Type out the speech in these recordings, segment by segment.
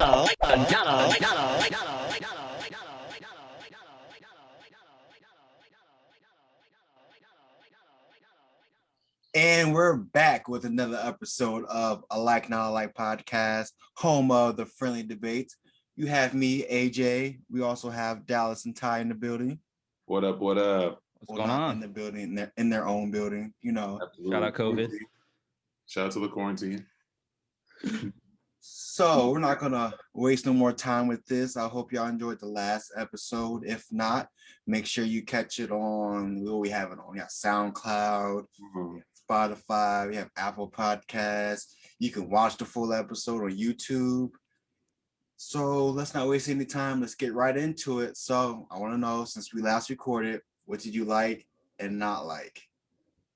And we're back with another episode of A Like Not Alike podcast, home of the friendly debates. You have me, AJ. We also have Dallas and Ty in the building. What up? What up? What's going on? In the building, in their own building, you know. Absolutely. Shout out COVID. Shout out to the quarantine. So we're not gonna waste no more time with this. I hope y'all enjoyed the last episode. If not, make sure you catch it on where we have it on. We have SoundCloud, Spotify, we have Apple Podcasts. You can watch the full episode on YouTube. So let's not waste any time. Let's get right into it. So I want to know, since we last recorded, what did you like and not like?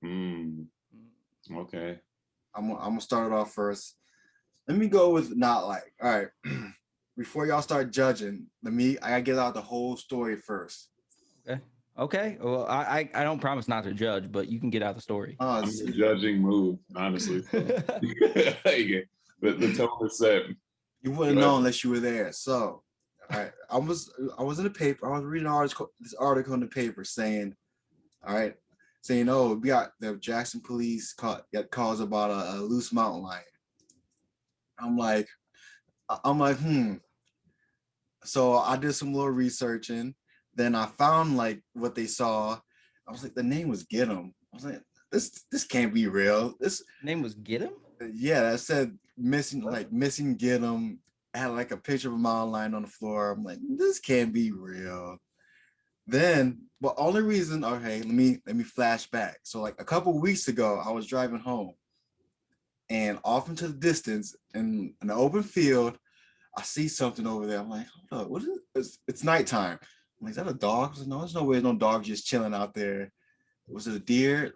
Okay. I'm gonna start it off first. Let me go with not like. All right. Before y'all start judging, I gotta get out the whole story first. Okay. Well, I don't promise not to judge, but you can get out the story. I'm in a judging mood, honestly. The tone is set. You wouldn't know unless you were there. So, all right, I was in the paper. I was reading this article in the paper saying, oh, we got the Jackson police got calls about a loose mountain lion. I'm like, So I did some little researching. Then I found like what they saw. I was like, the name was Get 'em. I was like, this can't be real. This name was Get 'em? Yeah, that said missing Get 'em. I had like a picture of a mountain lion on the floor. I'm like, this can't be real. Then, but only reason, okay, let me flash back. So like a couple of weeks ago, I was driving home, and off into the distance in an open field, I see something over there. I'm like, hold up, what is it? It's nighttime. I'm like, is that a dog? I said, no, there's no way no dog just chilling out there. Was it a deer?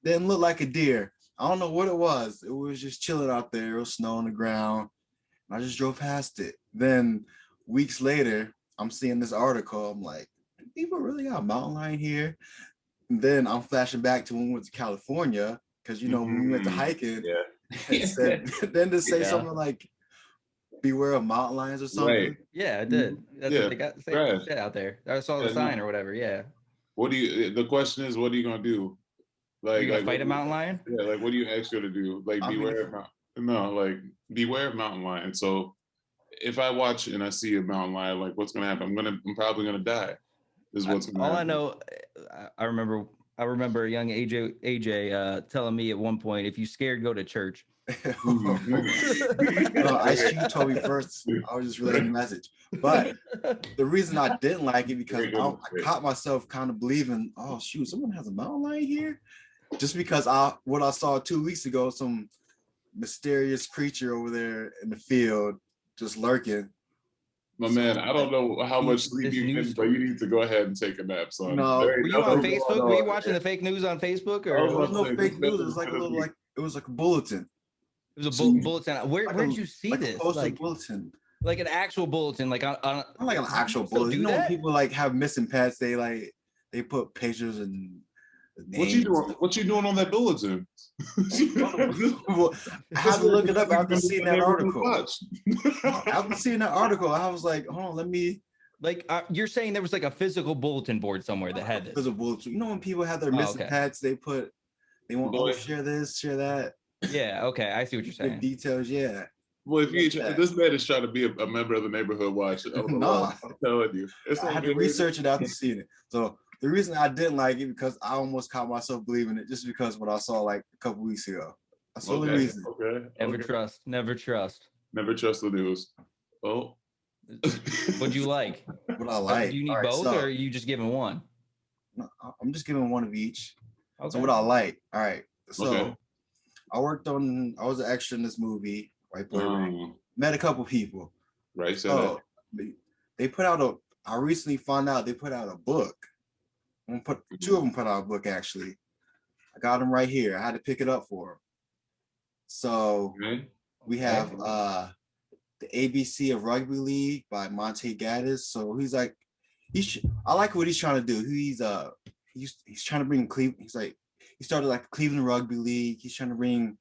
Didn't look like a deer. I don't know what it was. It was just chilling out there. It was snow on the ground. And I just drove past it. Then weeks later, I'm seeing this article. I'm like, do people really got a mountain lion here? And then I'm flashing back to when we went to California, because when we went to hiking, it said, then to say something like, beware of mountain lions or something. Right. Yeah, I did. That's what they got said out there. I saw the sign or whatever. Yeah. The question is, what are you gonna do? Like, you gonna fight a mountain lion? Yeah, like what do you actually to do? Like beware of mountain lions. So if I watch and I see a mountain lion, like what's gonna happen? I'm probably gonna die. Is what's gonna happen. I know, I remember young AJ telling me at one point, if you scared, go to church. Ice Cube told me first. I was just relaying the message. But the reason I didn't like it because I caught myself kind of believing, oh shoot, someone has a mountain lion here. Just because what I saw 2 weeks ago, some mysterious creature over there in the field just lurking. My man, I don't know how much sleep you get, but you need to go ahead and take a nap, son. No, were you on Facebook? Were you watching the fake news on Facebook? Or there was no fake news. It was like it was like a bulletin. It was a bulletin. Where did you see this? Like bulletin. Like an actual bulletin, like on not like an actual bulletin. When people like have missing pets, they put pictures and names. What you doing on that bulletin? I have to look it up after seeing that article. After seeing that article, I was like, hold on, let me. Like you're saying there was like a physical bulletin board somewhere that had this. Physical bulletin. When people have their missing pets, they want share this, share that. Yeah, okay, I see what you're saying. Details, yeah. Well, this man is trying to be a member of the neighborhood watch. No, I'm telling you, I had to research it after seeing it. So the reason I didn't like it because I almost caught myself believing it just because what I saw like a couple weeks ago. That's the only reason. Okay. Never trust. Never trust the news. Oh. What'd you like? What I like. Do you need both, or are you just giving one? No, I'm just giving one of each. Okay. So what I like. All right. So I was an extra in this movie, right? Met a couple people. Right. So they put out I recently found out they put out a book. Two of them put out a book, actually. I got them right here. I had to pick it up for them. So we have the ABC of Rugby League by Monte Gaddis. So I like what he's trying to do. He's trying to bring Cleveland. He started like Cleveland Rugby League. He's trying to bring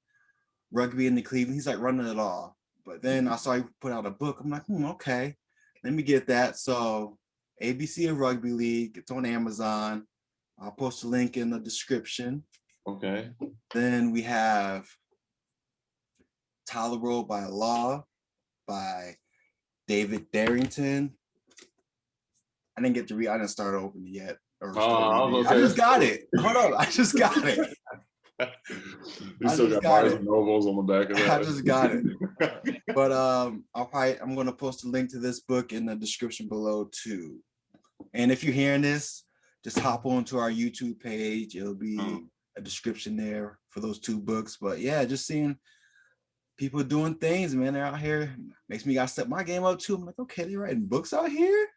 rugby into Cleveland. He's like running it all. But then I saw he put out a book. I'm like, okay, let me get that. So ABC and Rugby League, it's on Amazon. I'll post a link in the description. Okay. Then we have Tolerable by Law by David Darrington. I didn't get to read. I didn't start opening yet. I just got it. Hold on, I just got it. You still got Barnes and Nobles on the back of that. I just got it. But I'm gonna post a link to this book in the description below too. And if you're hearing this, just hop on to our YouTube page. It'll be a description there for those 2 books. But yeah, just seeing people doing things, man. They're out here. Makes me gotta step my game up too. I'm like, okay, they're writing books out here.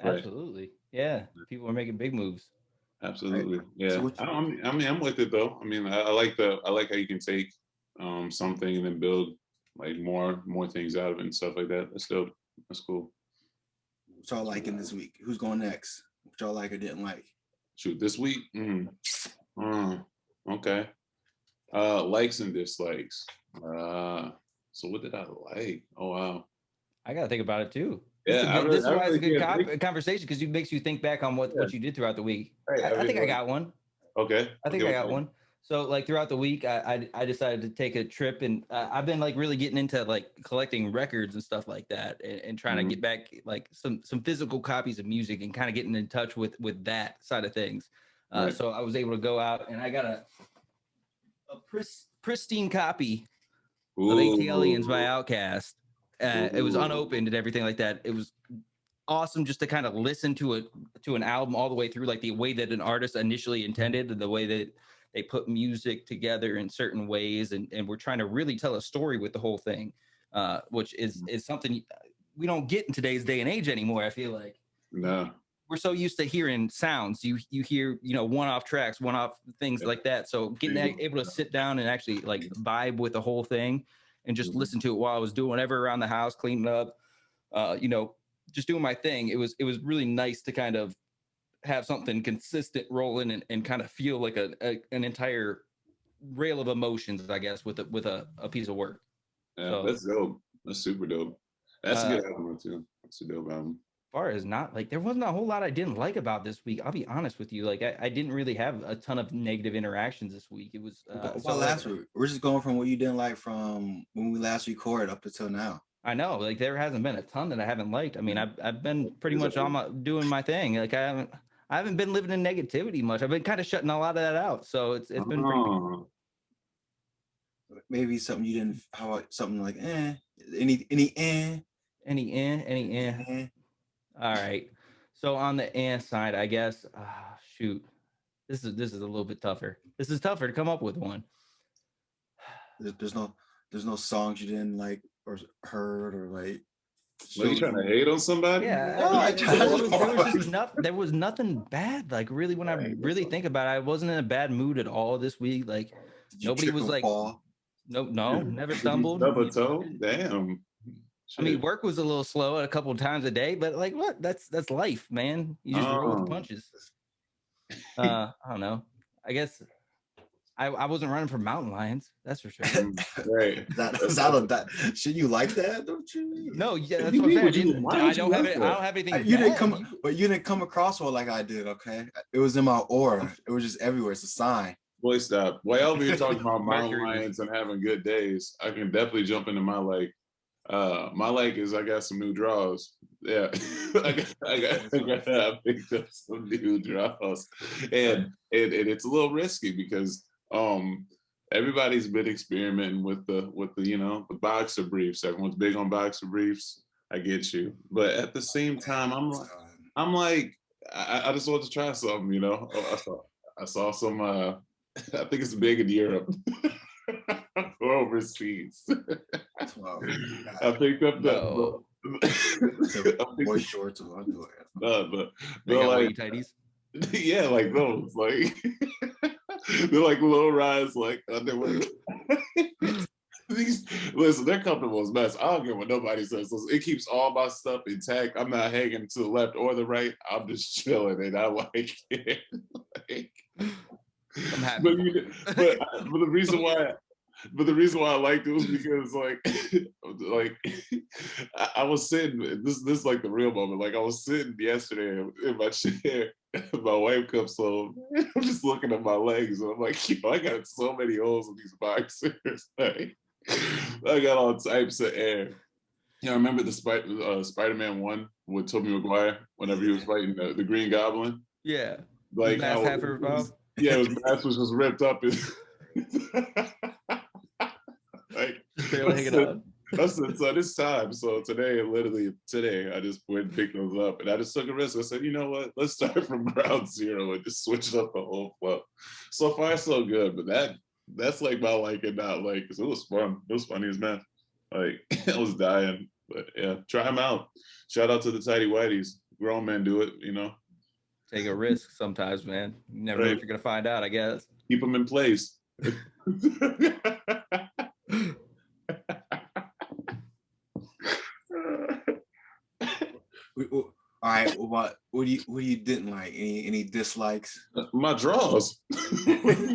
Absolutely. Yeah. People are making big moves. Absolutely. Right. Yeah. So I'm with it though. I mean, I like how you can take something and then build like more things out of it and stuff like that. That's dope. That's cool. What y'all liking this week? Who's going next? What y'all like or didn't like? Shoot, this week? Okay. Likes and dislikes. So what did I like? Oh wow. I gotta think about it too. Yeah, this is why it's a good conversation because it makes you think back on what you did throughout the week. Right, I think I got one. Okay. I think I got one. So like throughout the week, I decided to take a trip, and I've been like really getting into like collecting records and stuff like that, and trying to get back like some physical copies of music and kind of getting in touch with that side of things. Right. So I was able to go out and I got a pristine copy of ATLiens by Outkast. It was unopened and everything like that. It was awesome just to kind of listen to an album all the way through, like the way that an artist initially intended and the way that they put music together in certain ways. And we're trying to really tell a story with the whole thing, which is something we don't get in today's day and age anymore. I feel like no, we're so used to hearing sounds. You hear, one-off tracks, one-off things like that. So getting able to sit down and actually like vibe with the whole thing and just listen to it while I was doing whatever around the house, cleaning up, just doing my thing. It was really nice to kind of have something consistent rolling and kind of feel like an entire rail of emotions, I guess, with a piece of work. Yeah, so, that's dope. That's super dope. That's a good album too. That's a dope album. As far as not like, there wasn't a whole lot I didn't like about this week. I'll be honest with you. Like I didn't really have a ton of negative interactions this week. It was last week. We're just going from what you didn't like from when we last recorded up until now. I know, like there hasn't been a ton that I haven't liked. I mean, I've been pretty much doing my thing. Like I haven't been living in negativity much. I've been kind of shutting a lot of that out. So it's been pretty good. Maybe something you didn't. How about something like any All right. So on the side, I guess. Shoot, this is a little bit tougher. This is tougher to come up with one. There's no songs you didn't like or heard or like. Are you trying to hate on somebody? Yeah, there was nothing bad. Like really, when I really think about it, I wasn't in a bad mood at all this week. Like nobody was like, no, never stumbled. Double toe, damn. I mean, work was a little slow a couple of times a day, but like what? That's life, man. You just roll with the punches. I don't know. I guess I wasn't running for mountain lions. That's for sure. Right. Should you like that? Don't you? No, yeah, that's what I'm saying. I don't have anything. You didn't come across one like I did. Okay, it was in my aura. It was just everywhere. It's a sign. Boy, stop. While over here talking about mountain lions and having good days, I can definitely jump into my like. My like is I got some new draws. Yeah, I picked up some new draws, and it's a little risky because everybody's been experimenting with the the boxer briefs. Everyone's big on boxer briefs. I get you, but at the same time, I'm like I just want to try something. I saw some. I think it's big in Europe. Or overseas. Wow. I picked up the boy shorts. But they're like tighties. Yeah, like those, like they're like low rise, like underwear. Listen, they're comfortable as mess. I don't care what nobody says. It keeps all my stuff intact. I'm not hanging to the left or the right. I'm just chilling, and I like it. I'm happy. But the reason why But the reason why I liked it was because like I was sitting. This is like the real moment. Like I was sitting yesterday in my chair. My wife comes home. I'm just looking at my legs, and I'm like, I got so many holes in these boxers. Like, I got all types of air. Yeah, I remember the Spider-Man 1 with Tobey Maguire whenever he was fighting the Green Goblin. Yeah. Like Mask how half ripped off. yeah, his mask was just ripped up. Like Just barely hanging on. I said, so this time, so literally today, I just went and picked those up and I just took a risk. I said, you know what? Let's start from ground zero and just switch up the whole flow. So far, so good, but that's like my like and not like, 'cause it was fun. It was funny as man. Like I was dying, but yeah, try them out. Shout out to the tidy whiteys. Grown men do it, you know. Take a risk sometimes, man. You never know Right. what you're gonna find out, I guess. Keep them in place. All right, what you didn't like? Any dislikes? My draws.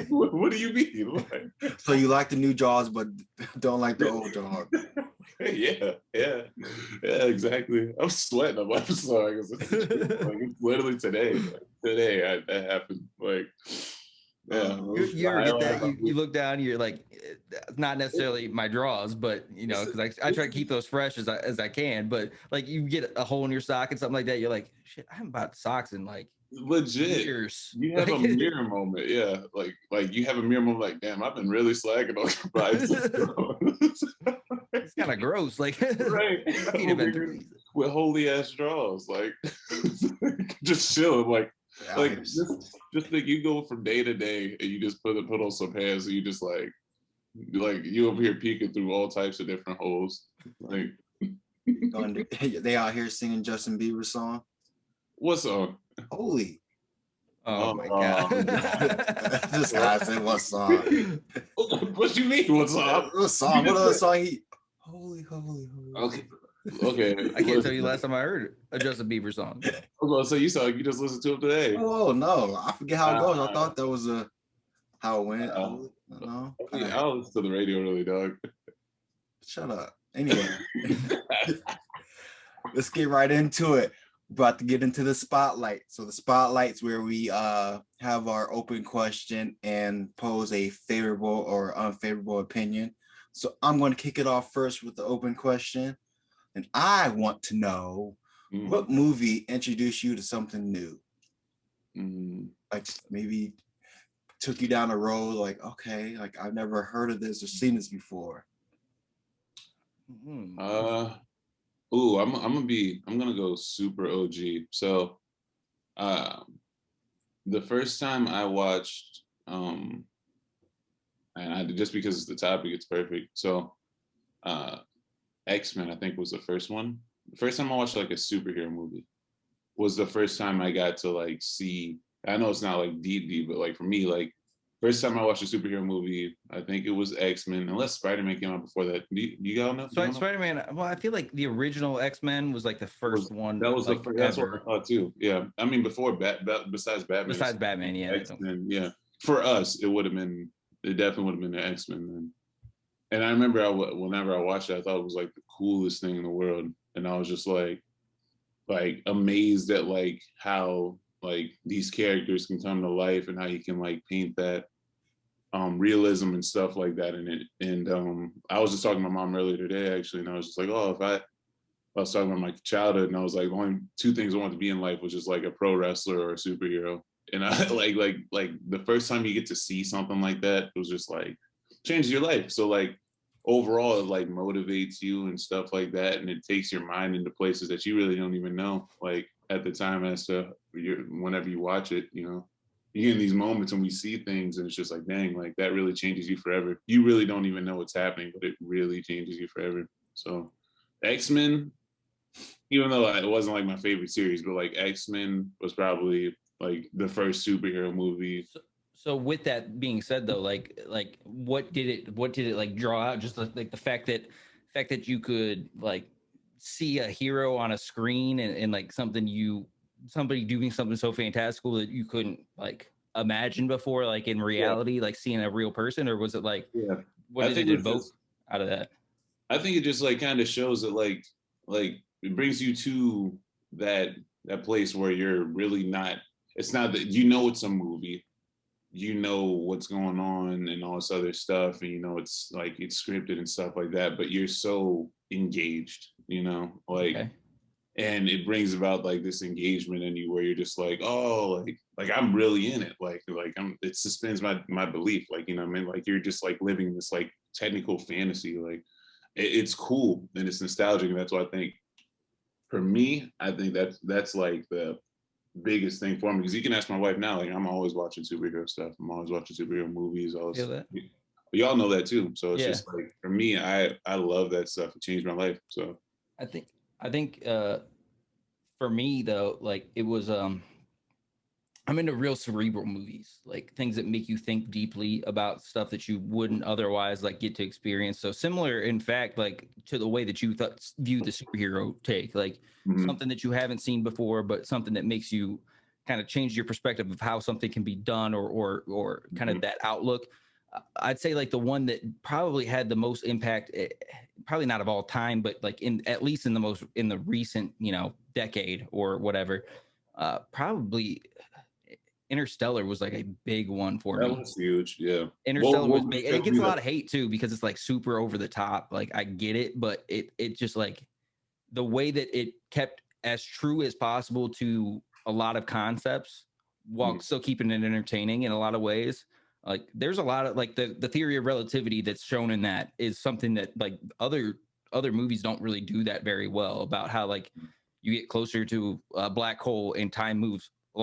What do you mean? Like, So you like the new Jaws, but don't like the old Jaws. yeah, exactly. I'm sweating. I'm sorry. It's literally today. That happened. Like, yeah. You ever get that? You look down, you're like, not necessarily my draws, but you know, because I try to keep those fresh as I can. But like, you get a hole in your sock and something like that, you're like, shit, I haven't bought socks in like legit years. You have a mirror moment, yeah. Like you have a mirror moment, like, damn, I've been really slacking on vibes. It's kind of gross. Like, right. With holy ass draws, like just chilling, like just think you go from day to day and you just put on some pants and you just like you over here peeking through all types of different holes. Like they out here singing Justin Bieber song. What song? Holy. Oh my god. This guy said what song? What you mean? What song? What song? What other song he holy. Okay. I can't tell you last time I heard a Justin Bieber song. Okay, so you just listened to it today. Oh no, I forget how it goes. I thought that was how it went. No. I'll listen to the radio, really, dog. Shut up. Anyway, let's get right into it. About to get into the spotlight. So the spotlight's where we have our open question and pose a favorable or unfavorable opinion. So I'm going to kick it off first with the open question. And I want to know what movie introduced you to something new? Like maybe took you down a road like, okay, like I've never heard of this or seen this before. I'm gonna go super OG. So the first time I watched and just because it's the topic, it's perfect. So X-Men, I think, was the first one. The first time I watched like a superhero movie was the first time I got to like see. I know it's not like deep, but like for me, like first time I watched a superhero movie, I think it was X-Men, unless Spider-Man came out before that. Do you all know? Spider-Man, well, I feel like the original X-Men was like the first one. That was like, the first. That's what I thought too. Yeah, I mean before besides Batman. Besides Batman, yeah. X-Men, yeah. For us, it definitely would have been the X-Men then. And I remember whenever I watched it, I thought it was like the coolest thing in the world. And I was just like amazed at like how like these characters can come to life and how you can like paint that realism and stuff like that in it. And I was just talking to my mom earlier today actually, and I was just like, oh, I was talking about my childhood, and I was like, only two things I wanted to be in life was just like a pro wrestler or a superhero. And I like the first time you get to see something like that, it was just like changes your life. So like overall it like motivates you and stuff like that, and it takes your mind into places that you really don't even know like at the time as to whenever you watch it, you know, you get in these moments and we see things and it's just like, dang, like that really changes you forever. You really don't even know what's happening, but it really changes you forever. So X-Men, even though it wasn't like my favorite series, but like X-Men was probably like the first superhero movie. So with that being said, though, like what did it like draw out? Just like the fact that you could like see a hero on a screen and like somebody doing something so fantastical that you couldn't like imagine before, like in reality, like seeing a real person, or was it like What I did think it it's invoke just, out of that? I think it just like kind of shows that like it brings you to that place where you're really not. It's not that you know it's a movie, you know what's going on and all this other stuff, and you know it's like it's scripted and stuff like that, but you're so engaged, you know, like, Okay. and it brings about like this engagement in you where you're just like, oh, like I'm really in it, like I'm. It suspends my belief, like, you know what I mean, like you're just like living this like technical fantasy, like it's cool and it's nostalgic, and that's why I think for me, I think that's like the biggest thing for me, because you can ask my wife now, like I'm always watching superhero stuff, I'm always watching superhero movies, all Feel this. that? Y'all know that too, so it's Yeah. just like for me, I love that stuff. It changed my life. So I think I think for me though, like it was I'm into real cerebral movies, like things that make you think deeply about stuff that you wouldn't otherwise like get to experience. So similar, in fact, like to the way that you view the superhero take, like mhm. something that you haven't seen before, but something that makes you kind of change your perspective of how something can be done, or kind of Mhm. that outlook. I'd say like the one that probably had the most impact, probably not of all time, but like in at least in the recent decade or whatever, probably Interstellar was like a big one for That me. was huge. Yeah. Interstellar What was would you big, and say it would gets be a lot the of hate too because it's like super over the top. Like I get it, but it just like the way that it kept as true as possible to a lot of concepts while mhm. still keeping it entertaining in a lot of ways. Like there's a lot of like the theory of relativity that's shown in that is something that like other movies don't really do that very well, about how like you get closer to a black hole and time moves a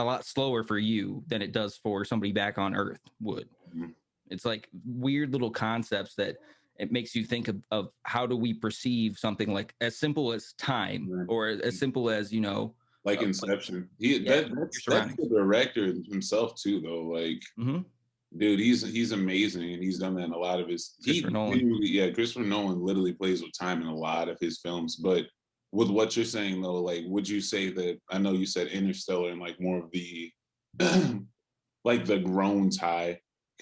lot slower for you than it does for somebody back on Earth would. Mhm. It's like weird little concepts that it makes you think of how do we perceive something like as simple as time, Right. or as simple as Like like Inception. He yeah, that your that's the surroundings. director himself too, though. Like, Hmm. dude, he's amazing, and he's done that in a lot of his. Christopher He Nolan. genuinely, yeah, Christopher Nolan literally plays with time in a lot of his films. But with what you're saying though, like, would you say that? I know you said Interstellar and like more of the like the grown tie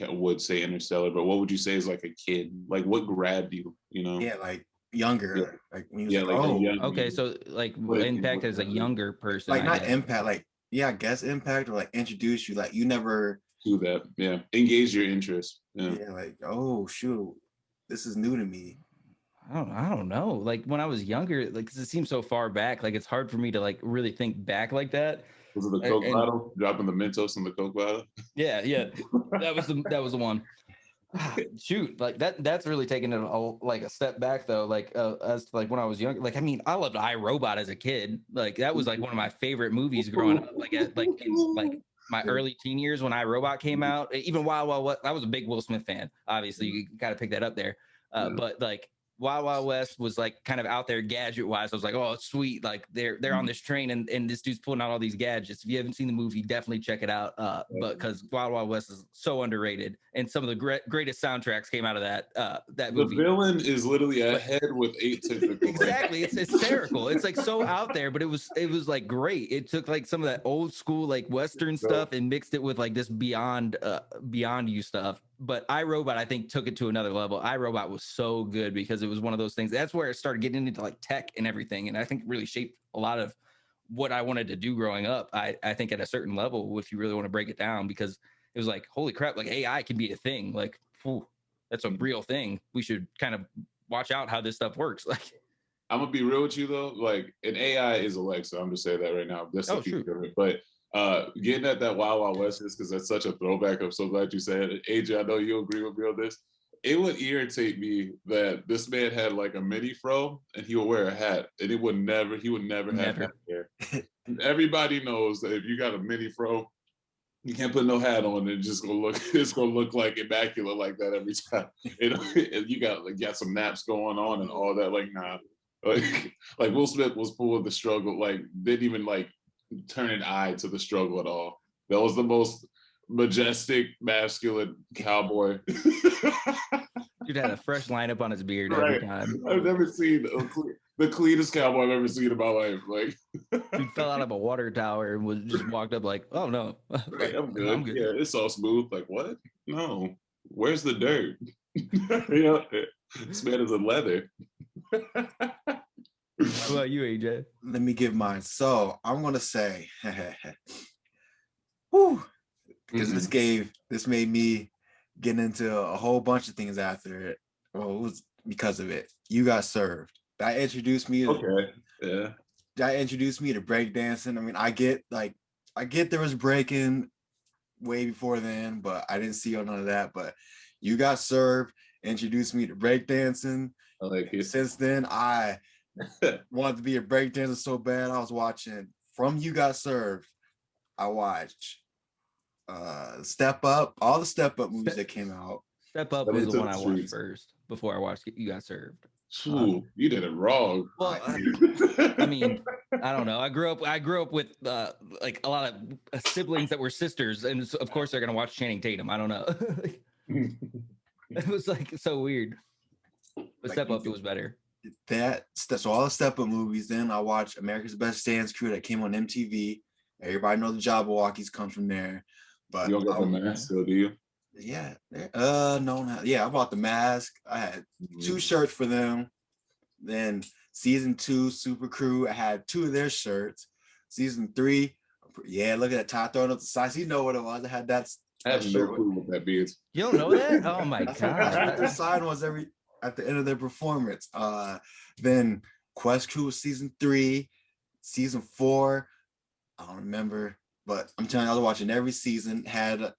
would say Interstellar, but what would you say is like a kid? Like, what grabbed you? You know? Yeah, like Yeah, younger, like when he was yeah, like, like a oh, young Okay, you. so like What it impact what as a grabbed you younger person, like I not guess. impact, like yeah, I guess impact or like introduce you, like you never, to that? Yeah, engage your interest. Yeah. yeah, like oh shoot, this is new to me. I don't know. Like when I was younger, like 'cause it seems so far back, like it's hard for me to like really think back like that. Was it the Coke And bottle? Dropping the Mentos in the Coke bottle? yeah, yeah, that was the one. Shoot, like that's really taking it like a step back though, like as to like when I was young. Like I mean, I loved iRobot as a kid. Like that was like one of my favorite movies growing up, like in like my early teen years when iRobot came out. Even Wild Wild West, I was a big Will Smith fan, obviously you got to pick that up there. Yeah. But like Wild Wild West was like kind of out there gadget wise. I was like, oh, it's sweet. Like they're on this train, and this dude's pulling out all these gadgets. If you haven't seen the movie, definitely check it out. But because Wild Wild West is so underrated, and some of the greatest soundtracks came out of that The movie. villain is literally a But head with 8 tentacles. Like, exactly, it's hysterical. It's like so out there, but it was like great. It took like some of that old school like Western so, stuff and mixed it with like this beyond you stuff. But iRobot, I think, took it to another level. iRobot was so good because it was one of those things. That's where it started getting into like tech and everything, and I think it really shaped a lot of what I wanted to do growing up. I think at a certain level, if you really want to break it down, because it was like, holy crap, like AI can be a thing. Like, whew, that's a real thing. We should kind of watch out how this stuff works. Like, I'm gonna be real with you though. Like, an AI is Alexa. I'm just saying that right now. That's the oh shoot, future of it. But getting at that Wild Wild West is because that's such a throwback. I'm so glad you said it. AJ, I know you agree with me on this. It would irritate me that this man had like a mini fro and he would wear a hat, and he would never have never. hat hair. Everybody knows that if you got a mini fro, you can't put no hat on. It's just gonna look. It's gonna look like immaculate like that every time. You got some naps going on and all that. Like, nah, like Will Smith was full of the struggle. Like, didn't even like turn an eye to the struggle at all. That was the most majestic, masculine cowboy. Dude had a fresh lineup on his beard every Right. time. I've never seen the cleanest cowboy I've ever seen in my life. Like, Dude fell out of a water tower and was just walked up like, oh no, right, like I'm no, I'm good. good. Yeah, it's all smooth. Like, what? No. Where's the dirt? You know, this man is a leather. How about you, AJ? Let me give mine. So I'm gonna say, whew, because this made me get into a whole bunch of things after it. Well, it was because of it. You Got Served. That introduced me to Okay. Yeah. that introduced me to breakdancing. I mean, I get there was breaking way before then, but I didn't see none of that. But You Got Served introduced me to breakdancing. I like it. Since then, I wanted to be a breakdancer so bad. I was watching from You Got Served. I watched Step Up, all the Step Up movies that came out. Step Up Step is Up the to one the I watched Streets. first before I watched You Got Served. Ooh, you did it wrong. Well, I mean, I don't know. I grew up with like a lot of siblings that were sisters, and of course they're gonna watch Channing Tatum. I don't know. It was like so weird. But Like, Step Up, it was better. So all the Step Up movies. Then I watched America's Best Dance Crew that came on MTV. Everybody knows the Jabberwockies comes from there. But You don't got the mask still, do you? yeah, no, not yeah. I bought the mask. I had 2 shirts for them. Then season 2, Super Crew, I had 2 of their shirts. Season 3, yeah, look at that tie throwing up the sides. You know what it was. I had that. I have no shirt. clue what that means. You don't know that? Oh my That's what their god! sign was at the end of their performance. Then Quest Crew was season 3, season 4. I don't remember, but I'm telling you, I was watching every season. Had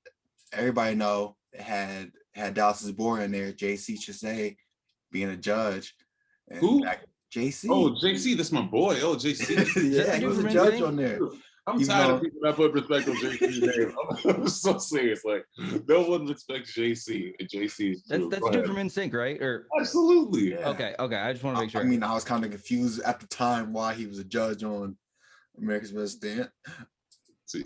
everybody know it had Dallas's boy in there, JC Chasez being a judge. And Who? JC. Oh, JC, that's my boy. Oh, JC. Yeah, he was a judge on there. I'm Even tired though- of people not putting respect on JC's name. I'm so serious. Like, no one respects JC, and JC is true. That's Go dude ahead. from NSYNC, right? Or Absolutely. Yeah. okay. I just want to make sure. I mean, I was kind of confused at the time why he was a judge on America's Best Dance. See.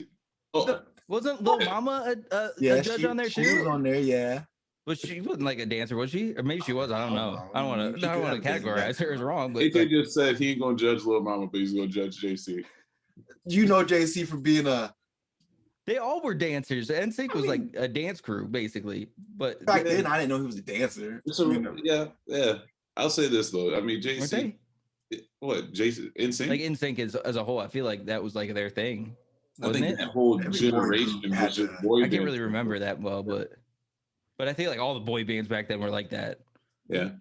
Oh, Wasn't Lil Mama a judge on there she was too? on there, yeah. But she wasn't like a dancer, was she? Or maybe she was. I don't know. I don't want She to. I don't could want to have been a categorize dancer. her as wrong. But AJ like, just said he ain't gonna judge Lil Mama, but he's gonna judge JC. You know JC for being they all were dancers. NSYNC was like a dance crew, basically. But back then I didn't know he was a dancer. Yeah. I'll say this though. I mean, weren't JC. they? What Jason? Insane. Like NSYNC as a whole, I feel like that was like their thing, I wasn't think it? that whole Every boy generation group had was just to- boy I can't band. really remember that well, but I think like all the boy bands back then were like that. Yeah.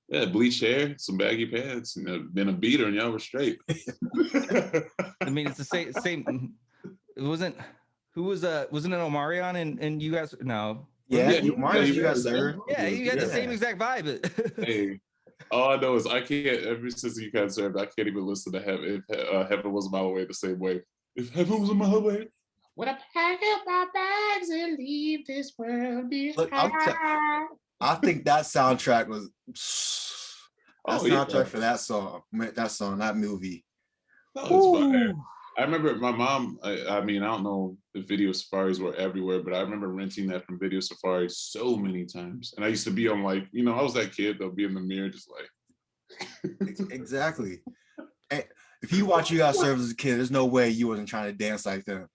Yeah, bleached hair, some baggy pants, then a beater, and y'all were straight. I mean, it's the same. It wasn't. Who was wasn't it Omarion and you guys? No. Yeah, Yeah, Mario, you got yeah. served. Yeah, you had the same Yeah. exact vibe. Hey, all I know is I can't. Ever since you got served, I can't even listen to Heaven. If Heaven was my way, the same way. If Heaven was my way, would I pack up my bags and leave this world behind? Look, I think that soundtrack was that soundtrack for that song, that movie. That was fire. I remember my mom. I mean, I don't know if Video Safaris were everywhere, but I remember renting that from Video Safari so many times. And I used to be on like, I was that kid that'll be in the mirror just like. Exactly. And if you watch You Got Served as a kid, there's no way you wasn't trying to dance like them.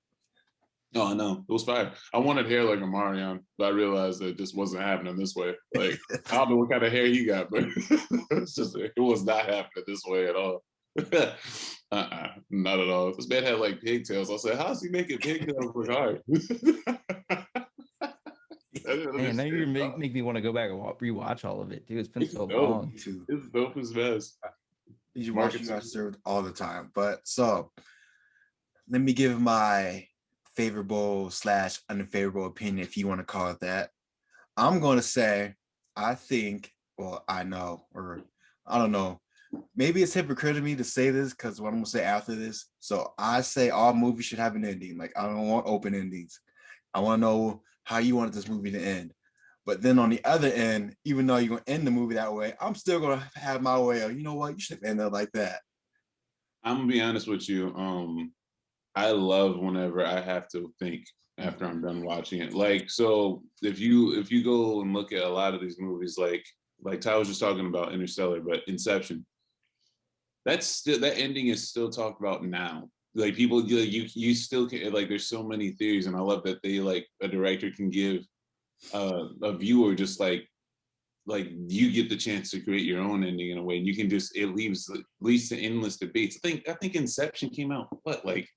Oh, I know. It was fire. I wanted hair like a Marion, but I realized that this wasn't happening this way. Like, I don't know what kind of hair he got, but it was not happening this way at all. Not at all. This man had like pigtails. I said, how's he making pigtails look hard? Man, now you're gonna make me want to go back and rewatch all of it, dude. It's been It's so dope. long. Too. It's dope as best. You watch You Got Served all the time. But so let me give my favorable / unfavorable opinion, if you want to call it that. I'm going to say, I think, well, I know, or I don't know. Maybe it's hypocrite of me to say this because what I'm going to say after this. So I say all movies should have an ending. Like, I don't want open endings. I want to know how you wanted this movie to end. But then on the other end, even though you're going to end the movie that way, I'm still going to have my way of, you know what, you should have ended it like that. I'm gonna be honest with you. I love whenever I have to think after I'm done watching it. Like, so if you go and look at a lot of these movies, like Ty was just talking about Interstellar, but Inception, that ending is still talked about now. Like people, you still can, like, there's so many theories, and I love that they, like, a director can give a viewer just like like you get the chance to create your own ending in a way, and you can just leads to endless debates. I think Inception came out what like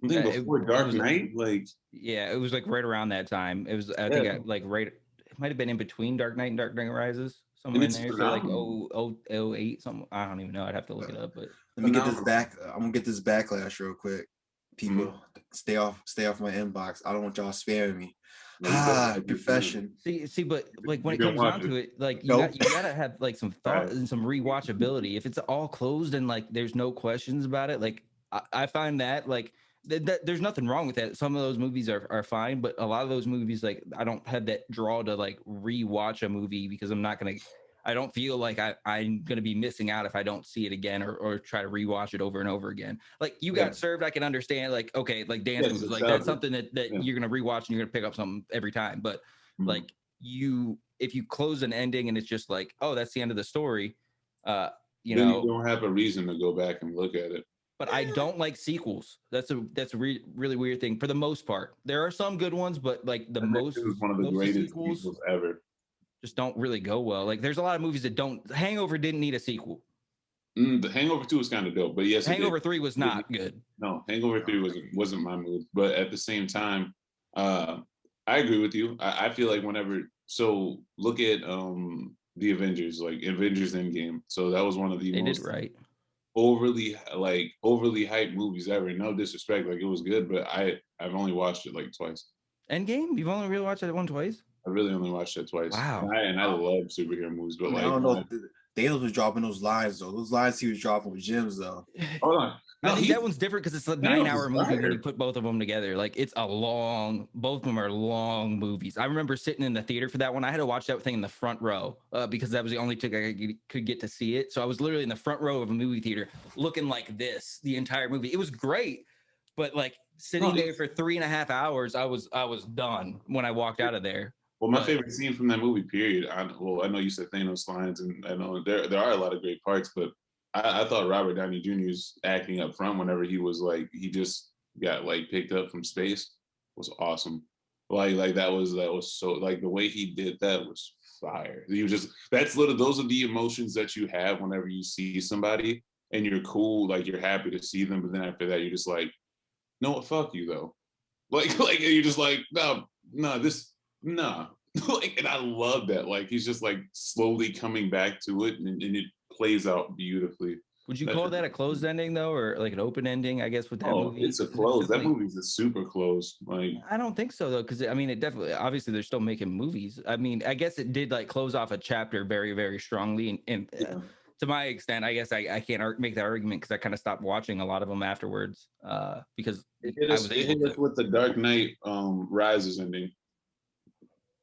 I think before Dark Knight, like yeah, it was like right around that time. It was I think like right, it might have been in between Dark Knight and Dark Knight Rises, somewhere in there. So like 08 something. I don't even know. I'd have to look it up, but let me get this back. I'm gonna get this backlash real quick. People, stay off my inbox. I don't want y'all spamming me. Confession. See, but like when it comes down to it, like you gotta have like some thought and some rewatchability. If it's all closed and like there's no questions about it, like I find that like there's nothing wrong with that. Some of those movies are fine, but a lot of those movies, like I don't have that draw to like rewatch a movie because I don't feel like I'm gonna be missing out if I don't see it again or try to rewatch it over and over again. Like You Got Served, I can understand. Like okay, like dance movies, like that's something that you're gonna rewatch and you're gonna pick up something every time. But like if you close an ending and it's just like, oh, that's the end of the story, you you don't have a reason to go back and look at it. But I don't like sequels. That's a really weird thing. For the most part, there are some good ones, but like most is one of the greatest sequels ever. Just don't really go well. Like there's a lot of movies that don't. Hangover didn't need a sequel. The Hangover 2 was kind of dope, but yes, Hangover 3 was not good. No, Hangover 3 wasn't my mood. But at the same time, I agree with you. I feel like look at the Avengers, like Avengers Endgame. So that was one of the most overly hyped movies ever. No disrespect, like it was good, but I've only watched it like twice. Endgame? You've only really watched it one twice? I really only watched it twice. Wow. And I love superhero movies, but I don't know. Thanos was dropping those lines though. Those lines he was dropping with gems though. Hold on. I think that one's different because it's a 9-hour movie when you put both of them together. Like it's both of them are long movies. I remember sitting in the theater for that one. I had to watch that thing in the front row because that was the only ticket I could get to see it. So I was literally in the front row of a movie theater looking like this the entire movie. It was great, but like sitting there for 3.5 hours, I was done when I walked out of there. Well, my favorite scene from that movie, period. I know you said Thanos lines, and I know there are a lot of great parts, but I thought Robert Downey Jr.'s acting up front whenever he was like he just got like picked up from space was awesome. Like that was so like the way he did that was fire. You just those are the emotions that you have whenever you see somebody and you're cool, like you're happy to see them, but then after that you're just like, no, fuck you though. Like you're just like, no, like, and I love that. Like he's just like slowly coming back to it, and it plays out beautifully. Would you call that a closed ending though, or like an open ending? I guess with that movie, it's a close. That movie's a super close. Like I don't think so though, because I mean, it definitely obviously they're still making movies. I mean, I guess it did like close off a chapter very very strongly, and to my extent, I guess I can't make that argument because I kind of stopped watching a lot of them afterwards because it hit us with the Dark Knight Rises ending.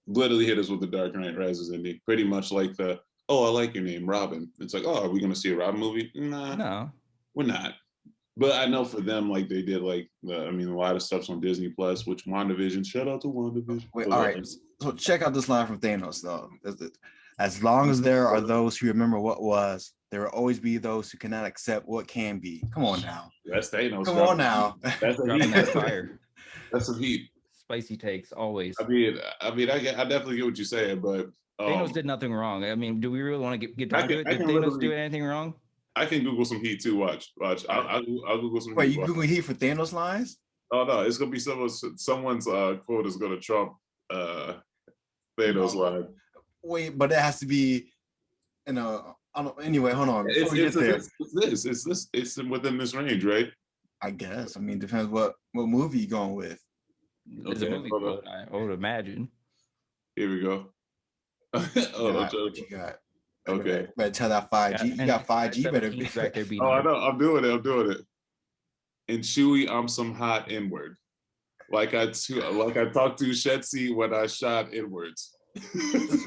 Literally hit us with the Dark Knight Rises ending. Pretty much like I like your name, Robin. It's like, oh, are we gonna see a Robin movie? Nah, no, we're not. But I know for them, like they did, like a lot of stuff's on Disney Plus. Which WandaVision? Shout out to WandaVision. Wait, all right. So check out this line from Thanos, though. As long as there are those who remember what was, there will always be those who cannot accept what can be. Come on now. That's Thanos. Come on now. That's that fire. That's some heat. Spicy takes always. I definitely get what you're saying, but Thanos did nothing wrong. I mean, do we really want to get down to it? Did Thanos do anything wrong? I can Google some heat too. Watch. I'll Google some. Wait, you Google heat for Thanos lines? Oh no, it's gonna be someone's quote is gonna trump Thanos line. Wait, but it has to be anyway, hold on. It's within this range, right? I guess. I mean, depends what movie you're going with. It's a movie quote, I would imagine. Here we go. What you got? Okay. Better tell that 5G. You got 5G better be right there. I know. I'm doing it. And Chewie, I'm some hot N-word. Like I talked to Shetsi when I shot inwards.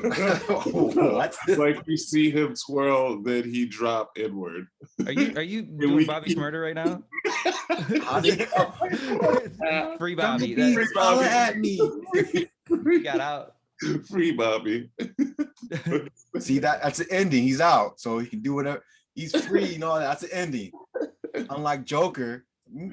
What? Like you see him twirl, then he drop inward. Are you doing Bobby Shmurda right now? Free Bobby. Free Bobby at me. Got out. Free Bobby. See that's the ending. He's out, so he can do whatever. He's free. That's the ending. Unlike Joker,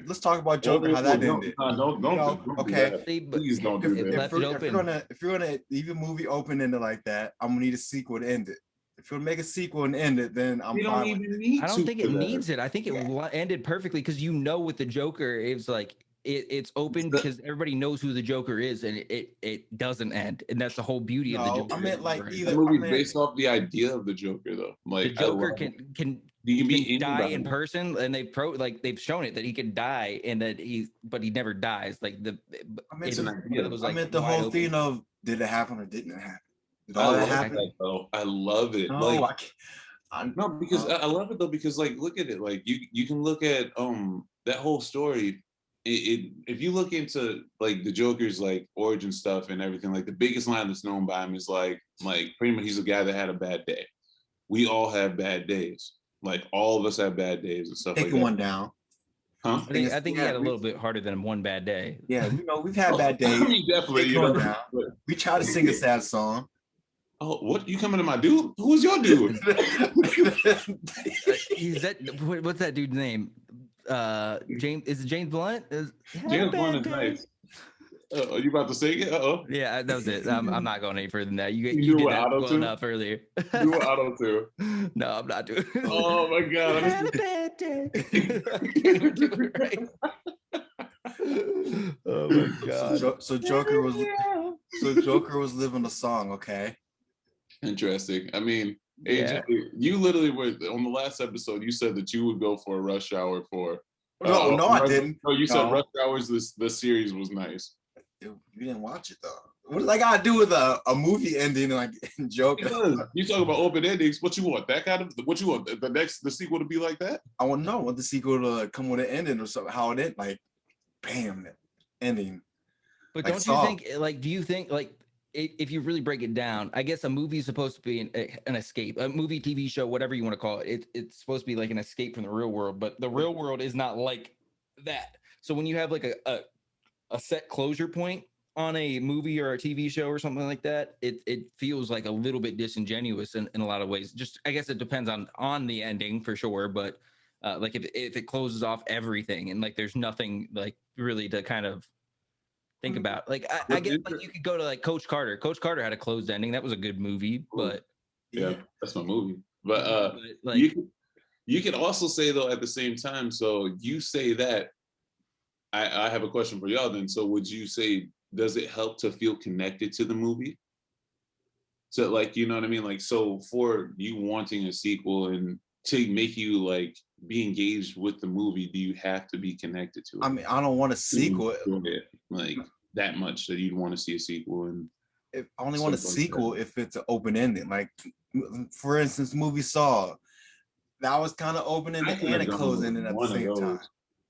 let's talk about Joker, how that ended. Don't do okay. that. See, but Please don't do it that. left it open. If you're gonna leave a movie open ended like that, I'm gonna need a sequel to end it. If you're gonna make a sequel and end it, then I'm We don't fine with even it. need I don't think it for that. needs it. I think it ended perfectly because with the Joker, it's like it's open because everybody knows who the Joker is, and it doesn't end, and that's the whole beauty of the No, Joker. I meant like Right. either. The I movie's meant, based off the idea of the Joker, though. Like The Joker I love it. can He can be die anybody. in person, and they've shown it that he can die, and that but he never dies. Like I meant, It's an idea. was I like meant the wide whole open. thing of did it happen or didn't it happen? Did I all that love happen? that though. I love it. No, Like I can't. no, because I love it though, because like look at it. Like you can look at that whole story. If you look into like the Joker's like origin stuff and everything, like the biggest line that's known by him is like pretty much he's a guy that had a bad day. We all have bad days. Like all of us have bad days and stuff like taking that. one down. Huh? I think he had a little bit harder than one bad day. Yeah, we've had bad days. I mean, definitely. Take You one know, down. but- We try to sing a sad song. oh, what? You coming to my dude? Who's your dude? He's what's that dude's name? James, is it James Blunt? James Blunt is nice. Are you about to sing it? Uh-oh. Yeah, that was it. I'm not going any further than that. You do did what, that auto well tune? enough earlier. Do an auto tune. No, I'm not doing it. Oh my god. Had a bad day. I can't even do it right. Oh my god. So Joker was living the song, okay? Interesting. I mean, Yeah. AJ, you literally were on the last episode. You said that you would go for a Rush Hour for. No, I didn't. No, you said No. Rush Hours. The series was nice. You didn't watch it though. What does that got to do with a movie ending like in Joker? You talk about open endings. What you want? That kind of. What you want? The sequel to be like that? I want to know what the sequel to come with an ending or something. How it ended, like, bam, ending. But Like don't Saw. you think, like, do you think, like, if you really break it down, I guess a movie is supposed to be an escape, a movie, TV show, whatever you want to call it. It's supposed to be like an escape from the real world, but the real world is not like that. So when you have like a set closure point on a movie or a TV show or something like that, it feels like a little bit disingenuous in a lot of ways. Just, I guess it depends on the ending for sure, but like if it closes off everything and like there's nothing like really to kind of think about. Like I get like you could go to like Coach Carter. Coach Carter had a closed ending. That was a good movie, but Yeah, that's my movie. But like you can also say though at the same time. So you say that. I have a question for y'all then. So would you say does it help to feel connected to the movie? So like you know what I mean? Like so for you wanting a sequel and to make you like be engaged with the movie, do you have to be connected to it? I mean, I don't want a sequel. Like that much that you'd want to see a sequel and I only want a sequel if it's an open ending. Like, for instance, movie Saw, that was kind of open ended and a closed ending at the same time.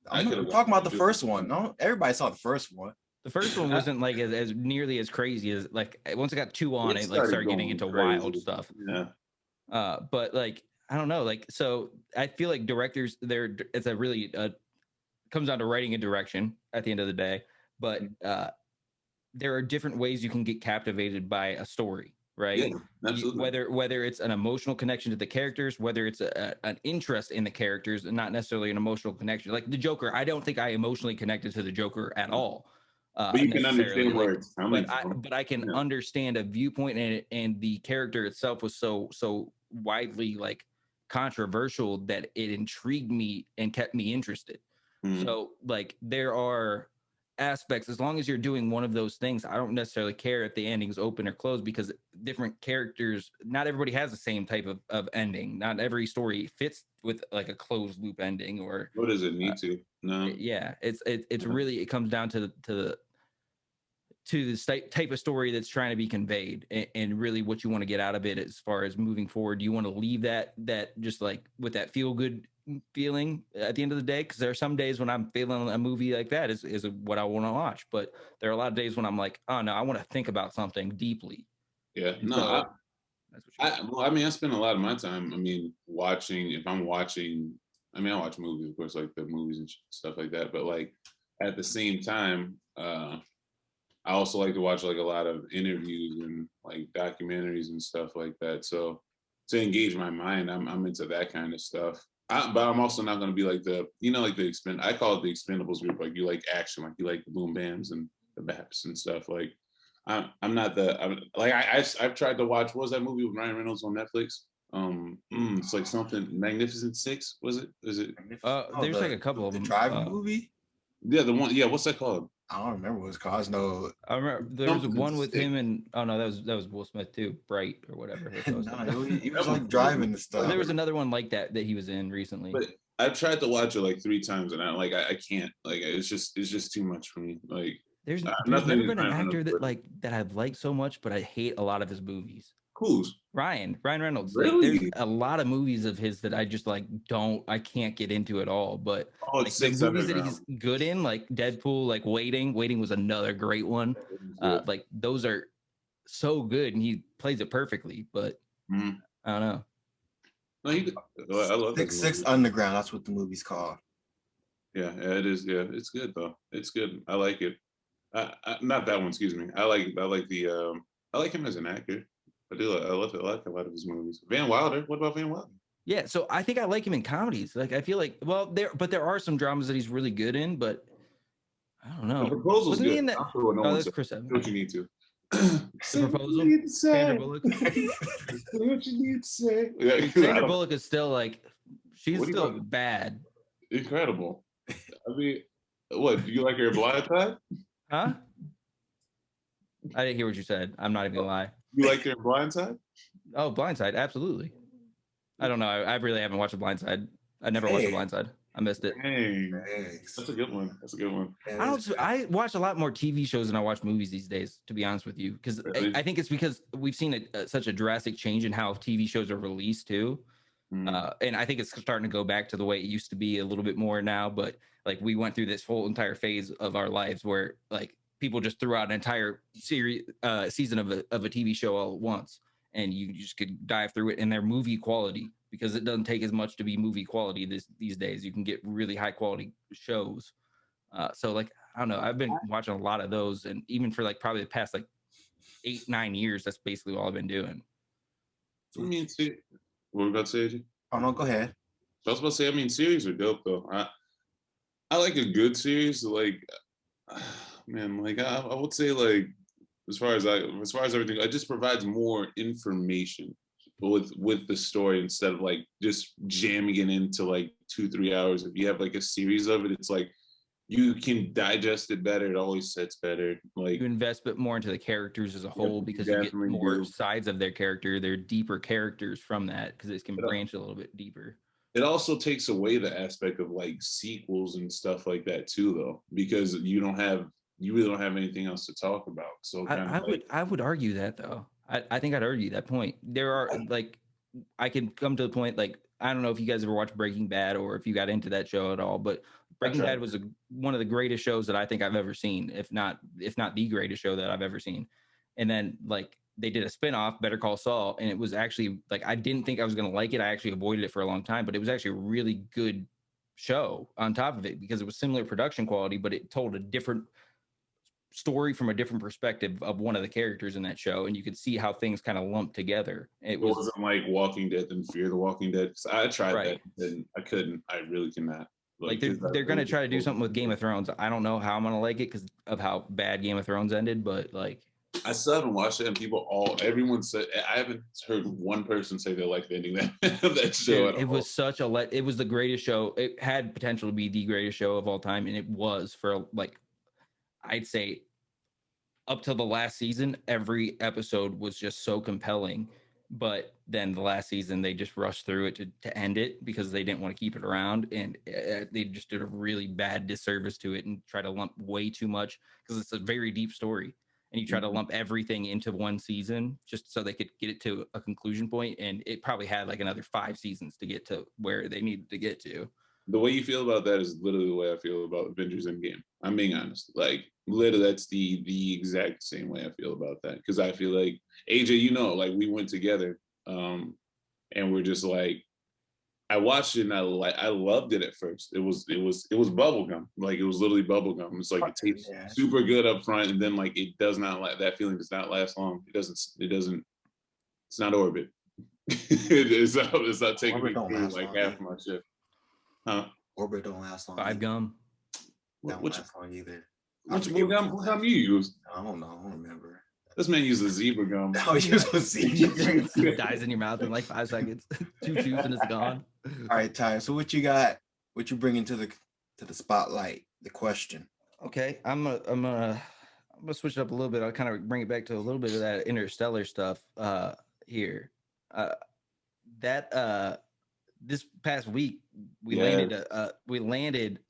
I'm talking about the first one. No, everybody saw the first one. the first one wasn't like as nearly as crazy as like once it got two on it like started getting into wild stuff. Yeah. But like I don't know, like so I feel like directors it's a really comes down to writing and direction at the end of the day. But there are different ways you can get captivated by a story, right? Yeah, absolutely. Whether it's an emotional connection to the characters, whether it's an interest in the characters, and not necessarily an emotional connection. Like the Joker, I don't think I emotionally connected to the Joker at all. But you can understand where it's coming from. But I can understand a viewpoint, and the character itself was so widely like controversial that it intrigued me and kept me interested. Mm-hmm. So like there are aspects, as long as you're doing one of those things, I don't necessarily care if the ending's open or closed, because different characters, not everybody has the same type of ending. Not every story fits with like a closed loop ending or what does it need to? No. Yeah, it's really, it comes down to the type of story that's trying to be conveyed, and really what you want to get out of it as far as moving forward. Do you want to leave that just like with that feel good feeling at the end of the day? Because there are some days when I'm feeling a movie like that is what I want to watch, but there are a lot of days when I'm like, oh no, I want to think about something deeply. Yeah, no, so, I mean, I spend a lot of my time, I mean, watching. If I'm watching, I mean, I watch movies, of course, like the movies and stuff like that. But like at the same time, I also like to watch like a lot of interviews and like documentaries and stuff like that. So to engage my mind. I'm into that kind of stuff. But I'm also not going to be like the, like the I call it the Expendables group. Like you like action, like you like the boom bams and the baps and stuff. Like I'm not I've tried to watch, what was that movie with Ryan Reynolds on Netflix? It's like something Magnificent Six. Was it? Is it? There's like a couple of the them. driving movie. Yeah, the one. Yeah, what's that called? I don't remember what it's called. I just know. I remember there was one with him and no, that was Will Smith too, Bright or whatever. He was like driving the stuff. There was another one like that he was in recently. But I've tried to watch it like 3 times and I can't. Like it's just too much for me. Like there's never been an actor that I've liked so much, but I hate a lot of his movies. Who's? Ryan Reynolds. Really? Like, there's a lot of movies of his that I just I can't get into at all. But like the movies that he's good in, like Deadpool, like Waiting was another great one. Like those are so good, and he plays it perfectly. But I don't know. No, I love Six Underground. That's what the movie's called. Yeah, it is. Yeah, it's good though. It's good. I like it. Not that one. Excuse me. I like the. I like him as an actor. I do. I like a lot of his movies. Van Wilder. What about Van Wilder? Yeah, so I think I like him in comedies. Like I feel like, there are some dramas that he's really good in, but I don't know. The Proposal's Wasn't good. he in that? Oh, that's Chris Evans. What you need to. The Proposal. Sandra Bullock. What you need to say. Sandra Bullock is still like, she's still bad. Incredible. I mean, what? Do you like her Blindside? Huh? I didn't hear what you said. I'm not even gonna lie. You like her Blindside? Oh, Blindside, absolutely. I don't know. I really haven't watched a Blindside. I never watched a Blindside. I missed it. That's a good one. I watch a lot more TV shows than I watch movies these days, to be honest with you, because really? I think it's because we've seen such a drastic change in how TV shows are released too. And I think it's starting to go back to the way it used to be a little bit more now. But like we went through this whole entire phase of our lives where like people just threw out an entire season of a TV show all at once, and you just could dive through it in their movie quality, because it doesn't take as much to be movie quality these days. You can get really high quality shows. So like, I don't know, I've been watching a lot of those, and even for like probably the past like 8-9 years, that's basically all I've been doing. I mean, what were you about to say, AJ? Oh no, go ahead. I was about to say, I mean, series are dope though. I like a good series. Like, man, like I would say, like as far as everything, it just provides more information with the story instead of like just jamming it into like 2-3 hours. If you have like a series of it, it's like you can digest it better. It always sets better. Like you invest a bit more into the characters as a whole, because you get more sides of their character. They're deeper characters from that, because it can branch a little bit deeper. It also takes away the aspect of like sequels and stuff like that too, though, because you really don't have anything else to talk about. So I would argue that though. I think I'd argue that point. There are like, I can come to the point, like, I don't know if you guys ever watched Breaking Bad or if you got into that show at all, but Breaking Bad was one of the greatest shows that I think I've ever seen, if not the greatest show that I've ever seen. And then like they did a spinoff, Better Call Saul, and it was actually like, I didn't think I was going to like it. I actually avoided it for a long time, but it was actually a really good show on top of it, because it was similar production quality, but it told a different story from a different perspective of one of the characters in that show, and you could see how things kind of lumped together. It wasn't like Walking Dead and Fear the Walking Dead. I tried that and I couldn't. I really cannot. Like they're going to try to do something with Game of Thrones. I don't know how I'm going to like it because of how bad Game of Thrones ended, but like I still haven't watched it, and everyone said, I haven't heard one person say they like the ending of that show. Dude, it was such it was the greatest show. It had potential to be the greatest show of all time, and it was for like, I'd say up to the last season, every episode was just so compelling. But then the last season, they just rushed through it to end it because they didn't want to keep it around. And they just did a really bad disservice to it and try to lump way too much, because it's a very deep story. And you try to lump everything into one season just so they could get it to a conclusion point. And it probably had like another 5 seasons to get to where they needed to get to. The way you feel about that is literally the way I feel about Avengers Endgame. I'm being honest. Like, literally, that's the exact same way I feel about that. Because I feel like, AJ, like we went together, and we're just like, I watched it and I loved it at first. It was bubblegum. Like, it was literally bubblegum. It's like, it tastes super good up front, and then like it does not that feeling does not last long. It's not Orbit. it's not taking me Orbit don't through last like long half either. my shift. Huh? Orbit don't last long. Five either. gum. That don't Which last long either. what gum you use? I don't know. I don't remember. This man uses zebra gum. Oh, you It dies in your mouth in like 5 seconds. 2 chews and it's gone. All right, Ty. So what you got? What you bringing to the spotlight? The question. Okay, I'm gonna switch it up a little bit. I'll kind of bring it back to a little bit of that interstellar stuff here. This past week we landed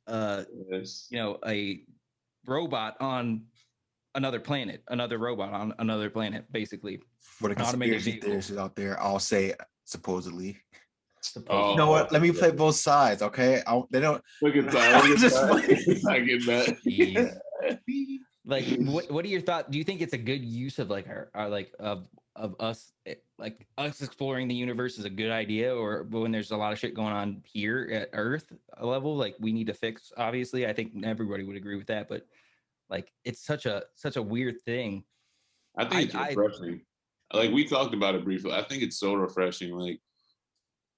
Yes. a robot on another planet, basically. For the An automated conspiracy vehicle. theorists out there, I'll say supposedly. Oh, You know what? Let me play both sides, okay? They don't. Look at that. Look at Just that. I get that. Jeez. Like, what are your thoughts? Do you think it's a good use of like our like of us, like us exploring the universe is a good idea, or when there's a lot of shit going on here at Earth level, like we need to fix? Obviously, I think everybody would agree with that, but like it's such a weird thing. I think it's refreshing. Like we talked about it briefly. I think it's so refreshing. Like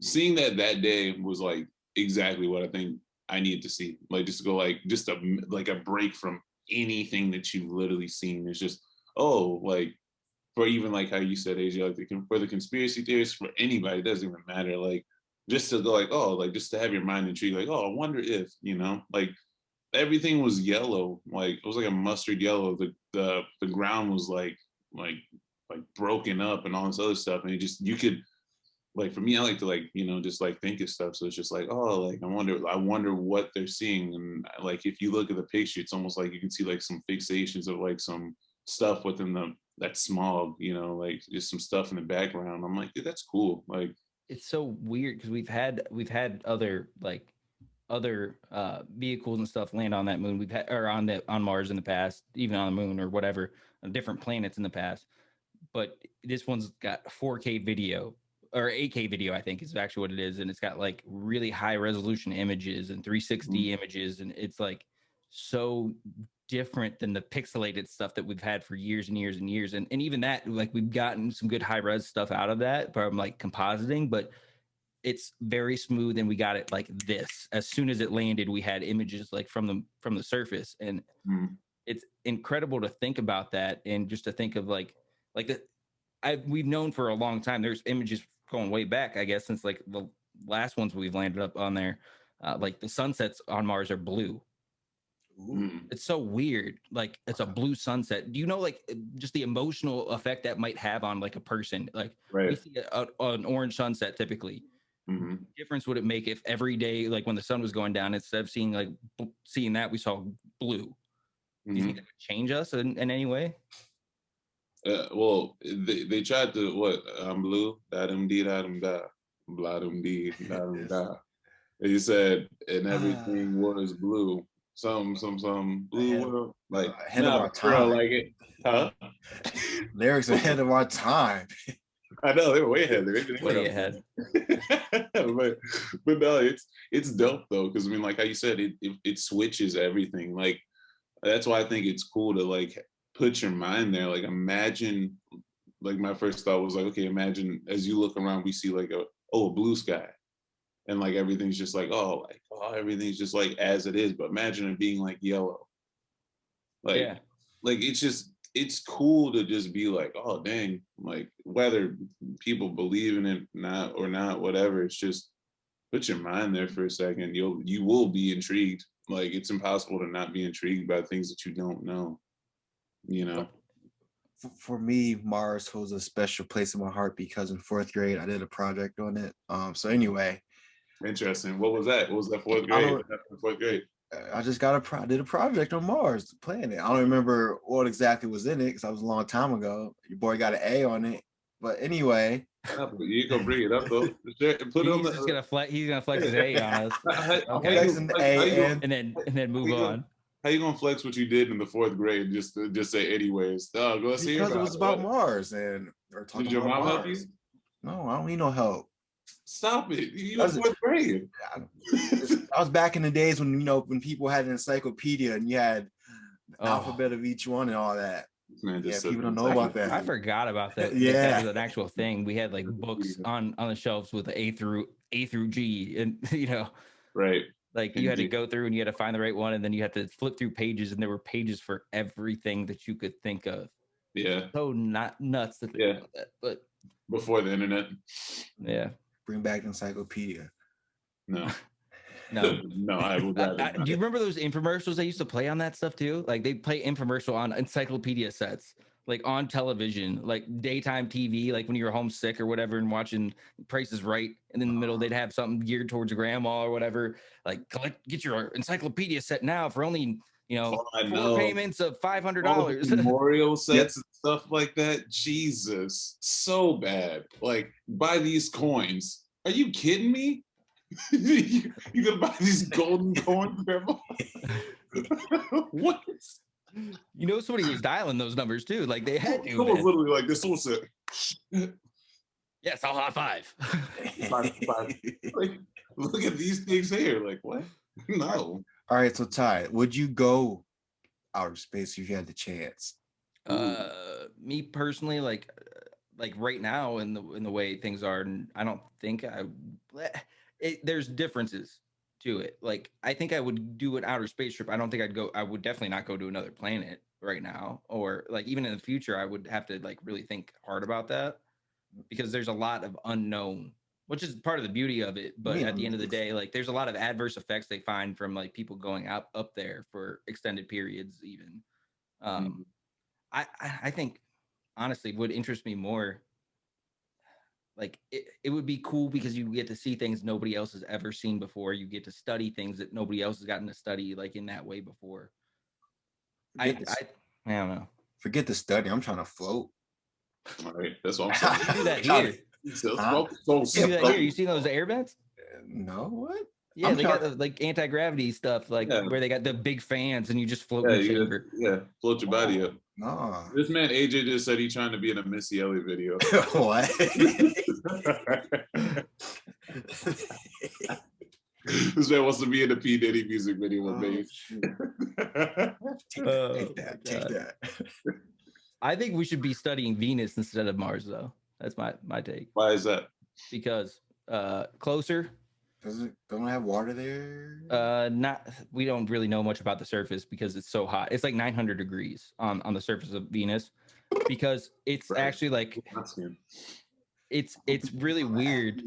seeing that day was like exactly what I think I needed to see. Like just to go just a break from anything that you've literally seen. It's just like for even like how you said, AJ, like for the conspiracy theorists, for anybody, it doesn't even matter. Like just to go just to have your mind intrigued. Like I wonder if like everything was yellow. Like it was like a mustard yellow. The ground was like broken up and all this other stuff, and you could. Like for me, I like to just think of stuff. So it's just like, like I wonder what they're seeing. And like if you look at the picture, it's almost like you can see like some fixations of like some stuff within that smog, like just some stuff in the background. I'm like, dude, that's cool. Like it's so weird because we've had other vehicles and stuff land on that moon. We've had or on Mars in the past, even on the moon or whatever, on different planets in the past. But this one's got 4K video. Or 8K video, I think is actually what it is. And it's got like really high resolution images and 360 images. And it's like so different than the pixelated stuff that we've had for years and years and years. And even that, like we've gotten some good high res stuff out of that from like compositing, but it's very smooth. And we got it like this. As soon as it landed, we had images like from the surface. And it's incredible to think about that. And just to think of we've known for a long time, there's images going way back, I guess, since like the last ones we've landed up on there. Like the sunsets on Mars are blue. It's so weird. Like it's a blue sunset. Do you know like just the emotional effect that might have on like a person? Like we see an orange sunset typically. What difference would it make if every day, like when the sun was going down, instead of seeing that, we saw blue? Do you think that would change us in any way? Well, they tried to I'm blue, da blah dee, da. He said, and everything was blue. Some blue, ahead of our time. Like it, huh? Lyrics ahead of our time. I know they were way ahead. Way ahead. but no, it's dope though, because I mean, like how you said, it switches everything. Like that's why I think it's cool to put your mind there. Like imagine, like my first thought was like, okay, imagine as you look around, we see like a blue sky, and like everything's just everything's just like as it is. But imagine it being like yellow. Like it's cool to just be like, oh dang, like whether people believe in it or not, whatever. It's just put your mind there for a second. You will be intrigued. Like it's impossible to not be intrigued by things that you don't know. For me, Mars holds a special place in my heart because in 4th grade I did a project on it. So anyway, interesting. What was that? What was that 4th grade? Fourth grade. I just did a project on Mars, the planet. I don't remember what exactly was in it because that was a long time ago. Your boy got an A on it, but anyway. You can bring it up though. Put he's just gonna flex. He's gonna flex his A on us. Okay. And then move on. How you gonna flex what you did in the 4th grade? Just say anyways. Let's hear because it was about Mars and did your mom help you? No, I don't need no help. Stop it! You were 4th grade. I was back in the days when when people had an encyclopedia and you had the alphabet of each one and all that. Man, Yeah, just people don't know about that. I forgot about that. Yeah. That was an actual thing. We had like books on the shelves with the A through G, and Right. like you had to go through and you had to find the right one, and then you had to flip through pages, and there were pages for everything that you could think of. Yeah. So not nuts to think about that, but before the internet. yeah. Bring back the encyclopedia. No. No. No, I would rather. Do you remember those infomercials they used to play on that stuff too? Like they play infomercial on encyclopedia sets, like on television, like daytime TV, like when you were homesick or whatever and watching Price is Right. And in the middle, they'd have something geared towards grandma or whatever. Like get your encyclopedia set now for only, Oh, I 4 know. payments of All the $500. memorial sets and stuff like that. Jesus, so bad. Like, buy these coins. Are you kidding me? you gonna buy these golden coins, grandma? What? Somebody was dialing those numbers too. Like they had to. Someone's Man. literally like this. Someone said, Yes, I'll high five. like, look at these things here. Like, what? No. All right, so Ty, would you go outer space if you had the chance? Me personally, like right now in the way things are, I don't think there's differences to it. Like I think I would do an outer space trip. I don't think I would definitely not go to another planet right now, or like even in the future, I would have to like really think hard about that because there's a lot of unknown, which is part of the beauty of it. But at the end of the day, like there's a lot of adverse effects they find from like people going up there for extended periods even. I think honestly would interest me more. Like it would be cool because you get to see things nobody else has ever seen before. You get to study things that nobody else has gotten to study like in that way before. I don't know. Forget the study. I'm trying to float. All right, that's what I'm saying. Do that here. You do that here. You seen those airbats? No, what? Yeah, they got the, like anti-gravity stuff, like where they got the big fans and you just float in the chamber. Float your body up. No. This man AJ just said he's trying to be in a Missy Elliott video. What? This man wants to be in a P. Diddy music video with me. Take that. I think we should be studying Venus instead of Mars, though. That's my take. Why is that? Because closer. Don't have water there? We don't really know much about the surface because it's so hot. It's like 900 degrees on the surface of Venus because it's actually like it's really weird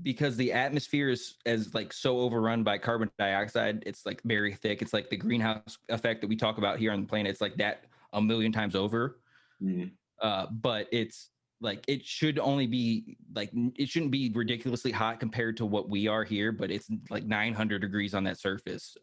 because the atmosphere is like so overrun by carbon dioxide. It's like very thick. It's like the greenhouse effect that we talk about here on the planet. It's like that a million times over. But it's like it should only be like it shouldn't be ridiculously hot compared to what we are here, but it's like 900 degrees on that surface.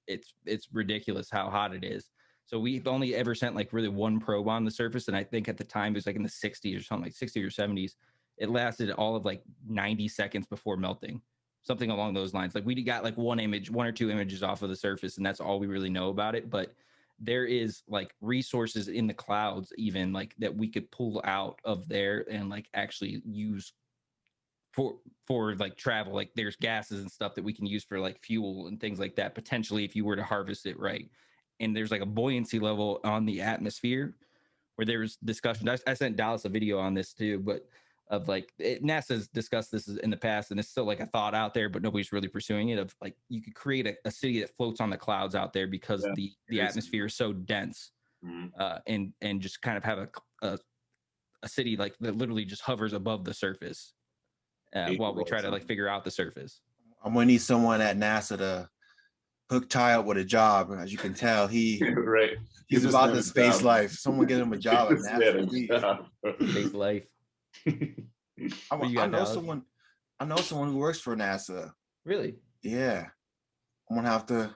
It's ridiculous how hot it is. So we've only ever sent like really one probe on the surface, and I think at the time it was like in the 60s or something, like 60s or 70s. It lasted all of like 90 seconds before melting, something along those lines. Like we got like one or two images off of the surface, and that's all we really know about it. But there is like resources in the clouds even like that we could pull out of there and like actually use for like travel. Like there's gases and stuff that we can use for like fuel and things like that potentially if you were to harvest it right. And there's like a buoyancy level on the atmosphere where there's discussion. I sent Dallas a video on this too, but of like NASA's discussed this in the past, and it's still like a thought out there, but nobody's really pursuing it. Of like you could create a city that floats on the clouds out there because the atmosphere is so dense, and just kind of have a city like that literally just hovers above the surface while we try to like figure out the surface. I'm gonna need someone at NASA to hook Ty up with a job. As you can tell, he's about the space life. Someone get him a job at NASA. Space life. I know someone who works for NASA. Really? Yeah. I'm gonna have to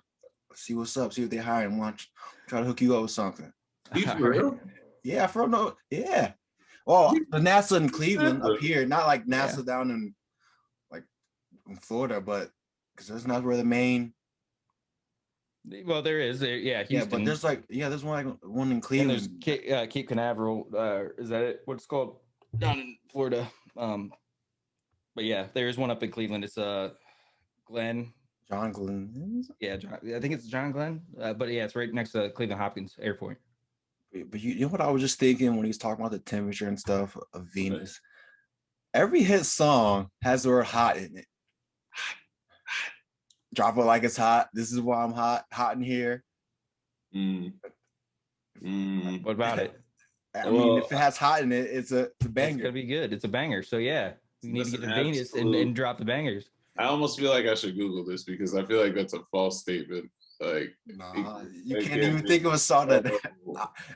see what's up, see if they hire him. Try to hook you up with something. For real? Yeah, for no. Yeah. Well, the NASA in Cleveland up here, not like NASA down in like in Florida, but because that's not where the main. Well, there is. Houston. Yeah, but there's one in Cleveland. And there's Cape Canaveral. Is that it? What's it called? Down in Florida. But yeah, there is one up in Cleveland. It's Glenn. John Glenn. Yeah, I think it's John Glenn. But yeah, it's right next to Cleveland Hopkins Airport. But you know what I was just thinking when he was talking about the temperature and stuff of Venus? Every hit song has the word hot in it. Drop it like it's hot. This is why I'm hot. Hot in here. Mm. What about it? I mean, if it has hot in it, it's a It's banger. gonna be good. It's a banger. So yeah, we need to Listen, get to Venus and drop the bangers. I almost feel like I should Google this because I feel like that's a false statement. Like, Nah, you can't even think of a song that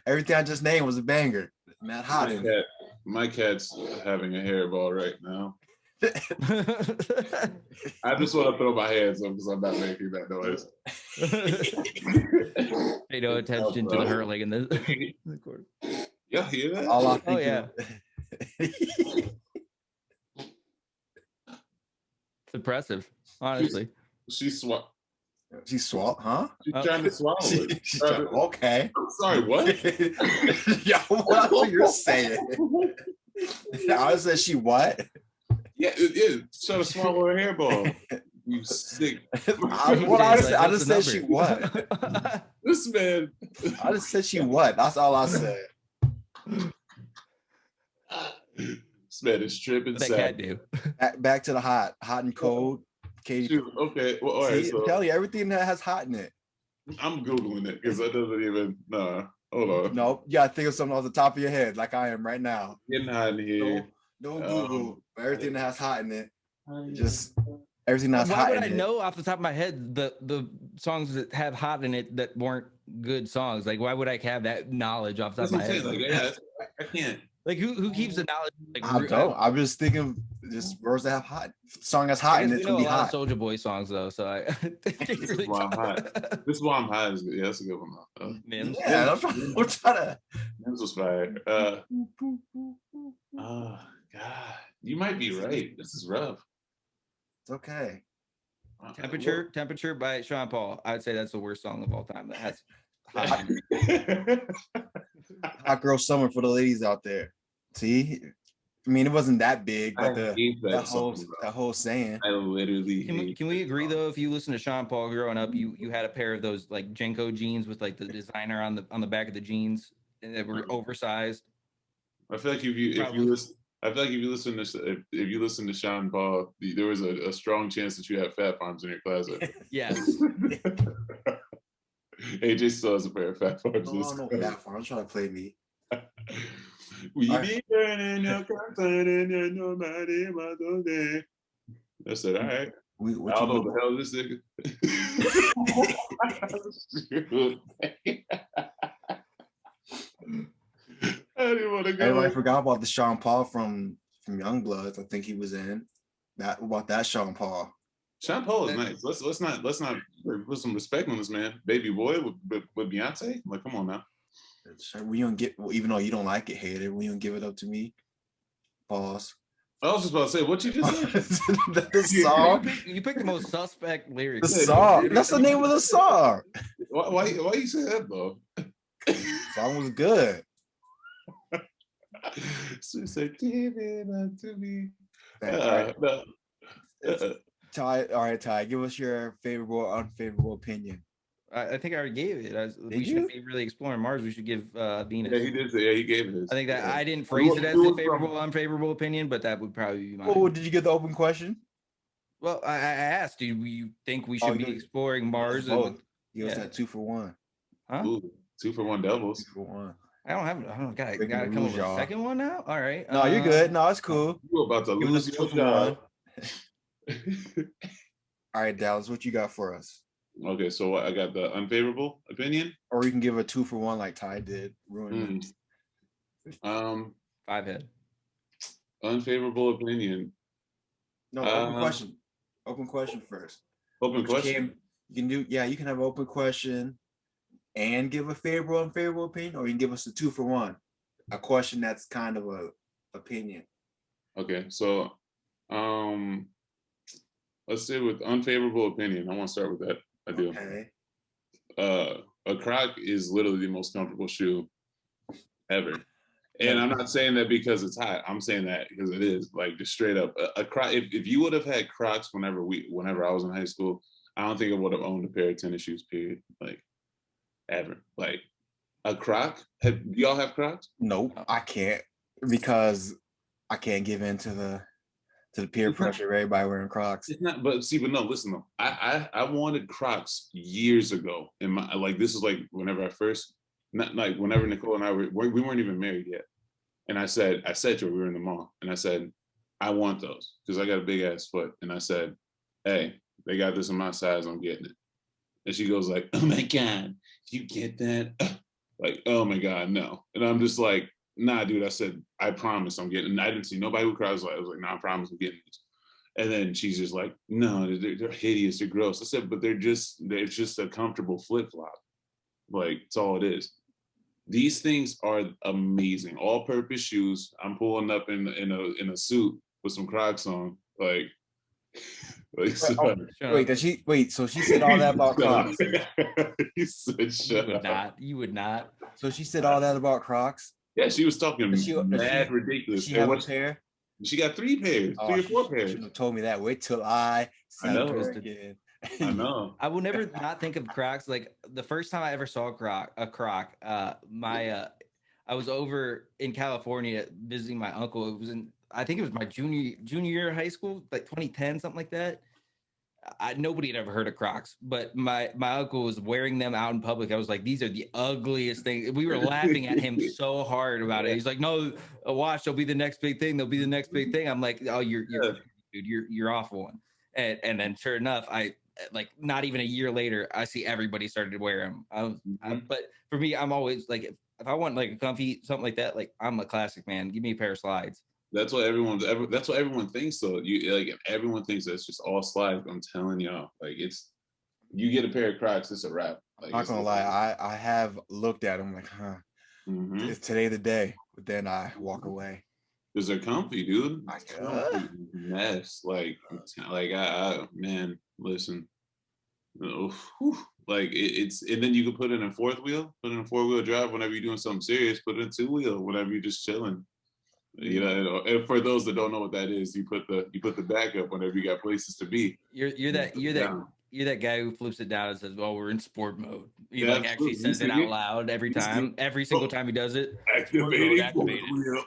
everything I just named was a banger. Matt Hot in it. My cat's having a hairball right now. I just want to throw my hands up because I'm not making that noise. Pay no attention to the hurling in the corner. Y'all hear that? All I think Oh yeah, is- it's impressive, honestly. She swallowed. She swallowed, huh? She's trying to swallow it. She's trying to, okay. I'm sorry, what? Yeah, what you're saying? I said she what? Yeah, trying to swallow her hairball. You sick. I just said she what? This man. I just said she what? That's all I said. This man is tripping. What that cat do? Back to the hot and cold. Katie. Shoot, okay. Well, all right. See, So tell you everything that has hot in it. I'm Googling it because that doesn't even. Nah, hold on. No, you gotta think of something off the top of your head, like I am right now. Getting hot in here. Don't Google everything that has hot in it. Just everything that's Why hot would in I it. know off the top of my head the songs that have hot in it that weren't good songs? Like, why would I have that knowledge off the top That's of what my I'm head? saying. Like, I can't. Like, who keeps the knowledge? Like, I don't. I'm just thinking of just words that have hot. Song that's hot I in guess it's we know gonna a be lot of hot. Soldier Boy songs though, so I This is why I'm hot. This is why I'm hot. Yeah, that's a good one. Man, Yeah, I'm trying to. This was fire. Oh God, you might be right. This is rough. It's okay. Temperature by Sean Paul. I'd say that's the worst song of all time. That has hot. Hot girl summer for the ladies out there. See, I mean, it wasn't that big, but that whole saying. I literally Can we agree though? If you listen to Sean Paul growing up, you had a pair of those like Jenko jeans with like the designer on the back of the jeans and they were oversized. I feel like if you listen to Sean Paul, there was a strong chance that you had Fat Farms in your closet. Yes. AJ still has a pair of Fat Farms. No, no, that far. I'm trying to play me. We be burning your content and you're nobody but okay. I said, all right. I don't know what the hell this nigga. I didn't want to go. Everybody forgot about the Sean Paul from Youngbloods. I think he was in that. About that Sean Paul. Sean Paul is nice. Let's not put some respect on this man. Baby boy with Beyonce. Like, come on now. We don't get, even though you don't like it, hater. We don't give it up to me. Pause. I was just about to say, what you just said? The song. You picked the most suspect lyrics. The song. That's the name of the song. Why you say that though? Song was good. She said, "Give it up to me." Ty, all right, Ty. Give us your favorable or unfavorable opinion. I think I already gave it. We should be really exploring Mars. We should give Venus. Yeah, he did. Yeah, he gave it. I think that I didn't phrase it as a favorable, unfavorable opinion, but that would probably be mine. Oh, did you get the open question? Well, I asked, do you think we should be exploring Mars? You guys got 2 for 1. Huh? Ooh, 2 for 1 doubles. 2 for 1. I don't gotta come up with a second one now. All right. No, you're good. No, it's cool. You're about to lose your 2 for job. 1. All right, Dallas, what you got for us? Okay, so I got the unfavorable opinion, or you can give a 2 for 1 like Ty did. Ruin it. 5 head. Unfavorable opinion. No, open question. Open question first. Open question. You can do, yeah, you can have an open question and give a favorable, unfavorable opinion, or you can give us a 2 for 1. A question that's kind of a opinion. Okay, so let's say with unfavorable opinion. I want to start with that. I do. Okay. A Croc is literally the most comfortable shoe ever. And I'm not saying that because it's hot. I'm saying that because it is, like, just straight up. A Croc. If you would have had Crocs whenever I was in high school, I don't think I would have owned a pair of tennis shoes. Period. Like, ever. Like, A Croc? Do y'all have Crocs? Nope, I can't because I can't give in to the peer pressure of everybody wearing Crocs. It's not, but see, but no, listen though. I wanted Crocs years ago. In my like, this is like whenever I first, not like whenever Nicole and I we weren't even married yet. And I said to her, we were in the mall, and I said, I want those because I got a big ass foot. And I said, hey, they got this in my size, I'm getting it. And she goes like, oh my God, if you get that, like, oh my God, no. And I'm just like, nah, dude. I said, I promise I'm getting. And I didn't see nobody who cried. I was like, nah, I promise I'm getting these. And then she's just like, no, they're hideous, they're gross. I said, but they're just a comfortable flip flop. Like, it's all it is. These things are amazing, all-purpose shoes. I'm pulling up in a suit with some Crocs on, like Oh, wait, does she wait? So she said all that about Crocs. You said You shut would up. not. You would not. So she said all that about Crocs. Yeah, she was talking Does she- ridiculous. Does she And have a what- pair? She got 3 pairs, Oh, 3 or she 4 pairs. shouldn't have told me that. Wait till I see know. her again. I know. I will never not think of Crocs. Like the first time I ever saw a Croc, I was over in California visiting my uncle. It was I think it was my junior year of high school, like 2010, something like that. Nobody had ever heard of Crocs, but my uncle was wearing them out in public. I was like, these are the ugliest things. We were laughing at him so hard about it. He's like, no, watch, they'll be the next big thing. They'll be the next big thing. I'm like, oh, you're dude, you're off one. And then sure enough, I like not even a year later, I see everybody started to wear them. But for me, I'm always like, if I want like a comfy something like that, like I'm a classic man. Give me a pair of slides. That's what everyone thinks though. You like everyone thinks that it's just all slides. I'm telling y'all, like you get a pair of Crocs, it's a wrap. Like, Not gonna lie, I have looked at them like, huh, is today the day? But then I walk away. Because they're comfy, dude. My It's God. comfy mess. Like I man, listen. Like it's and then you can put it in 4th-wheel, put it in 4-wheel drive whenever you're doing something serious, put it in 2-wheel whenever you're just chilling. You know, and for those that don't know what that is, you put the back up whenever you got places to be. You're that guy who flips it down and says, "Well, we're in sport mode." He like actually says it out loud every time, every single time he does it. Activating 4th-wheel.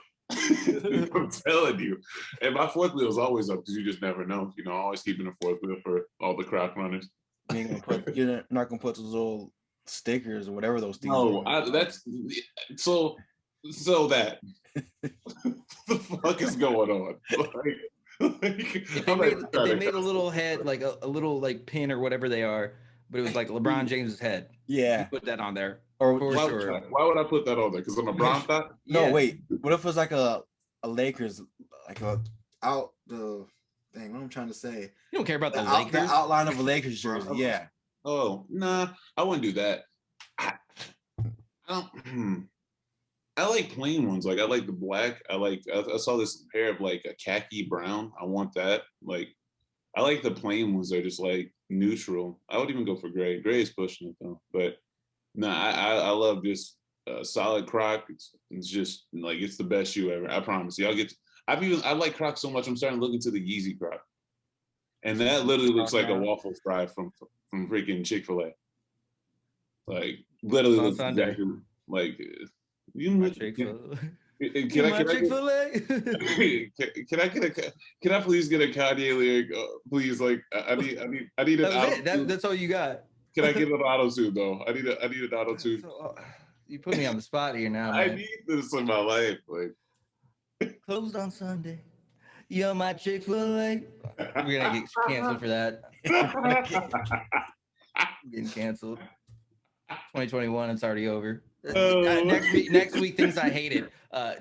I'm telling you, and my 4th-wheel is always up because you just never know. You know, always keeping a 4th-wheel for all the Croc runners. You're not gonna put those little stickers or whatever those things. No, that's so that. The fuck is going on? If they made a little head, like a little like pin or whatever they are, but it was like LeBron James's head. Yeah, You put that on there. or For why, sure. why would I put that on there? Because I'm a Bron thought. no, Yeah. wait. What if it was like a Lakers, like out the thing? What I'm trying to say. You don't care about the The Lakers. outline of a Lakers jersey. Yeah. Oh nah, I wouldn't do that. I don't. I like plain ones. Like I like the black. I saw this pair of like a khaki brown. I want that. Like I like the plain ones. They're just like neutral. I would even go for gray. Gray is pushing it though. But no, I love just solid Croc. It's just like it's the best shoe ever. I promise you. I like Crocs so much. I'm starting to look into the Yeezy Croc, and that literally looks like a waffle fry from freaking Chick-fil-A. Like literally looks exactly like. My Chick-fil-A. Can I please get a Kanye lyric? Please, like I need an auto. That's all you got. Can I get an auto tune though? I need an auto tune. So, you put me on the spot here now. I Man. need this in my life. Like Closed on Sunday. You're my Chick-fil-A. We're gonna get canceled for that. Getting canceled. 2021. It's already over. Next week, things I hated.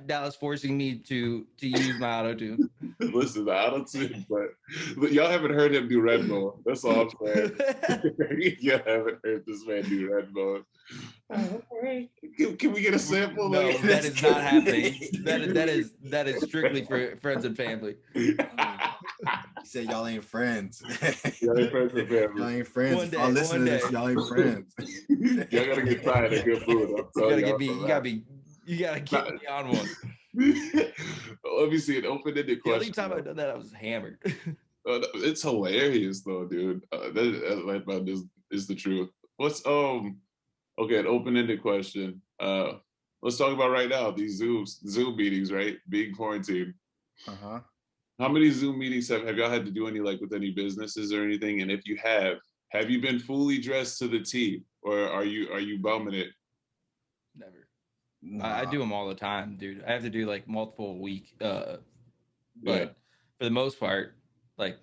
Dallas forcing me to use my auto tune. Listen, the auto tune, but y'all haven't heard him do Red Bull. That's all I'm saying. You haven't heard this man do Red Bull. Can we get a sample? No, like, that is not happening. That is strictly for friends and family. He said y'all ain't friends. Y'all ain't friends with family. Y'all ain't friends. One If y'all day, listen to one this, day. y'all ain't friends. Y'all gotta get tired of good food. You gotta get me on one. Let me see an open-ended The question. only time I've done that, I was hammered. It's hilarious though, dude. That is the truth. What's Okay, an open-ended question. Let's talk about right now these Zoom meetings, right? Being quarantined. Uh-huh. How many Zoom meetings have y'all had to do any like with any businesses or anything? And if you have you been fully dressed to the T, or are you bumming it? Never. I Nah. do them all the time, dude. I have to do like multiple a week. Yeah. But for the most part, like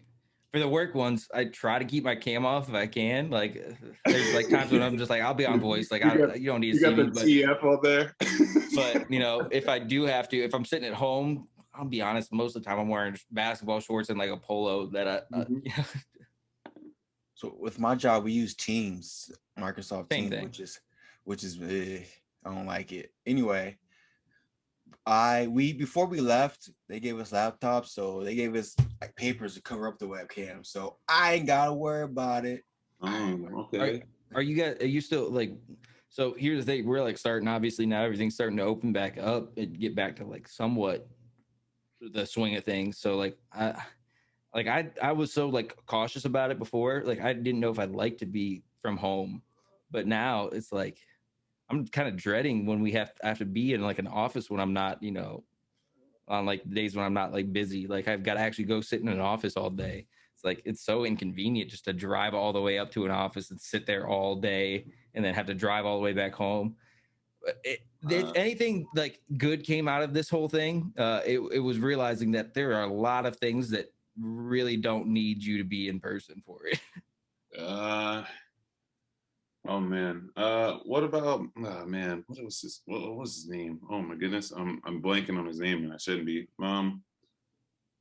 for the work ones, I try to keep my cam off if I can. Like there's like times when I'm just like I'll be on voice, like you don't need to You see got me, the TF on there. but you know, if I do have to, if I'm sitting at home, I'll be honest, most of the time I'm wearing basketball shorts and like a polo that Mhm. So with my job, we use Teams, Microsoft Same Teams, thing. which is I don't like it. Anyway, we before we left, they gave us laptops, so they gave us like papers to cover up the webcam. So I ain't gotta worry about it. Okay. Are you guys? Are you still like? So here's the thing: we're like starting. Obviously, now everything's starting to open back up and get back to like somewhat the swing of things. So I was so like cautious about it before. Like I didn't know if I'd like to be from home, but now it's like I'm kind of dreading when I have to be in like an office when I'm not, you know, on like the days when I'm not like busy. Like I've got to actually go sit in an office all day. It's like it's so inconvenient just to drive all the way up to an office and sit there all day and then have to drive all the way back home. If anything like good came out of this whole thing, it was realizing that there are a lot of things that really don't need you to be in person for it. Uh, oh man. What about? Oh man. What was his name? Oh my goodness. I'm blanking on his name, and I shouldn't be.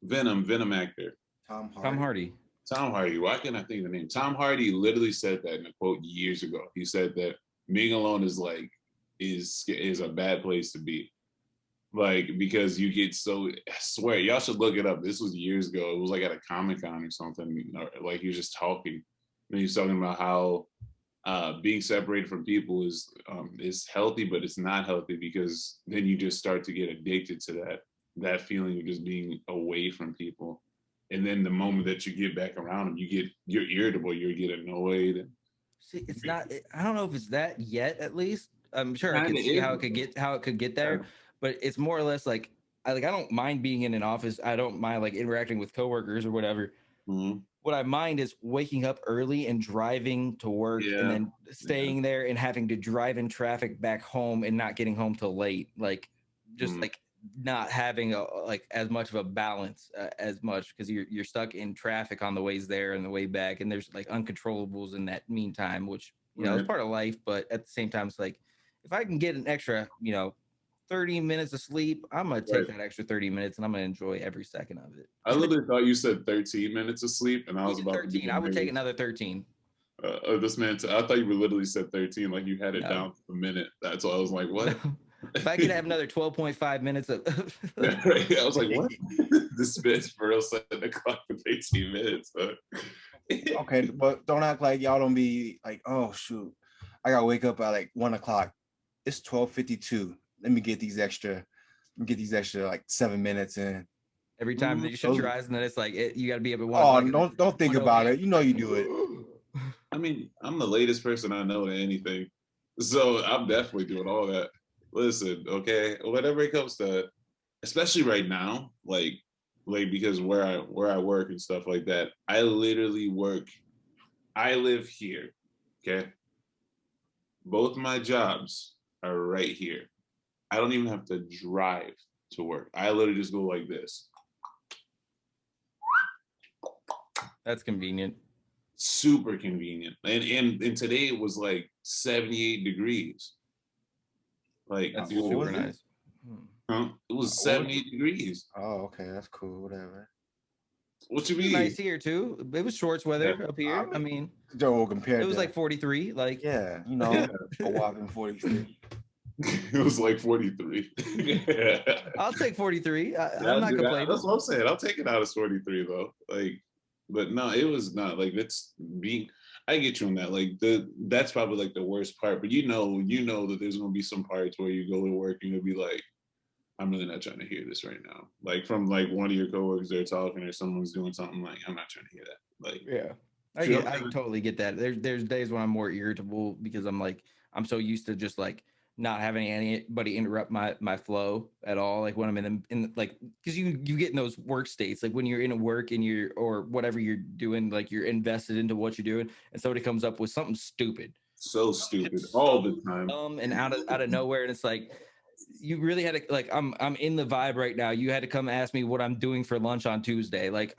Venom actor. Tom Tom Hardy. Hardy. Tom Hardy. Why can't I think of the name? Tom Hardy literally said that in a quote years ago. He said that being alone is like is a bad place to be. Like because you get so I swear y'all should look it up. This was years ago. It was like at a Comic Con or something. Or like he was just talking. And he was talking about how being separated from people is healthy, but it's not healthy because then you just start to get addicted to that feeling of just being away from people. And then the moment that you get back around them, you're irritable, you get annoyed. And See, it's not. I don't know if it's that yet. At least I'm sure I kind could of see is. how it could get Yeah. there. But it's more or less like I don't mind being in an office. I don't mind like interacting with coworkers or whatever. Mhm. What I mind is waking up early and driving to work and Yeah. then Yeah. staying there and having to drive in traffic back home and not getting home till late. Like just Mhm. like not having like as much of a balance as much because you're stuck in traffic on the ways there and the way back and there's like uncontrollables in that meantime, which you know is Right. part of life, but at the same time it's like if I can get an extra 30 minutes of sleep, I'm gonna take Right. that extra 30 minutes and I'm gonna enjoy every second of it. I literally thought you said 13 minutes of sleep, and I was Even about to be 13, I would take amazed. another 13. This man, I thought you were literally said 13, like you had it No. down to the minute. That's why I was like, No. what? If I could have another 12.5 minutes of Right? I was like, what? This bitch for real set the clock for 18 minutes. Okay, but don't act like y'all don't be like, oh shoot, I gotta wake up at like 1 o'clock. It's 12:52. Let me get these extra like 7 minutes in. every time Mhm. that you shut Those, your eyes, and then it's like you got to be up at 1 o'clock. oh, don't think about 1:08. it. You know you do it. I mean, I'm the latest person I know to anything. So I'm definitely doing all that. Listen, okay, whatever it comes to, especially right now, like because where I work and stuff like that, I literally work, I live here. Okay. Both my jobs are right here. I don't even have to drive to work. I literally just go like this. That's convenient. Super convenient. And today it was like 78 degrees. Like, That's What super was it? nice. it was What was it? 78 degrees. Oh, okay, that's cool. Whatever. What you It was nice mean? here too. It was shorts weather up here. I mean, Joe, it compared was to like 43. Like, yeah, Yeah. a whopping 43. It was like 43. Yeah, I'll take 43. I'm I'll not do that. complaining. That's what I'm saying. I'll take it out as 43 though. Like, but no, it was not like that's being. I get you on that. Like that's probably like the worst part. But you know that there's gonna be some parts where you go to work and you'll be like, I'm really not trying to hear this right now. Like from like one of your coworkers, they're talking or someone's doing something like, I'm not trying to hear that. Like, Yeah. feel I kind totally get that. There's days when I'm more irritable because I'm like I'm so used to just like not having anybody interrupt my flow at all. Like when I'm in like, because you get in those work states, like when you're in a work and you're or whatever you're doing, like you're invested into what you're doing, and somebody comes up with something stupid, So stupid all the time. and out of nowhere, and it's like you really had to like I'm in the vibe right now. You had to come ask me what I'm doing for lunch on Tuesday. Like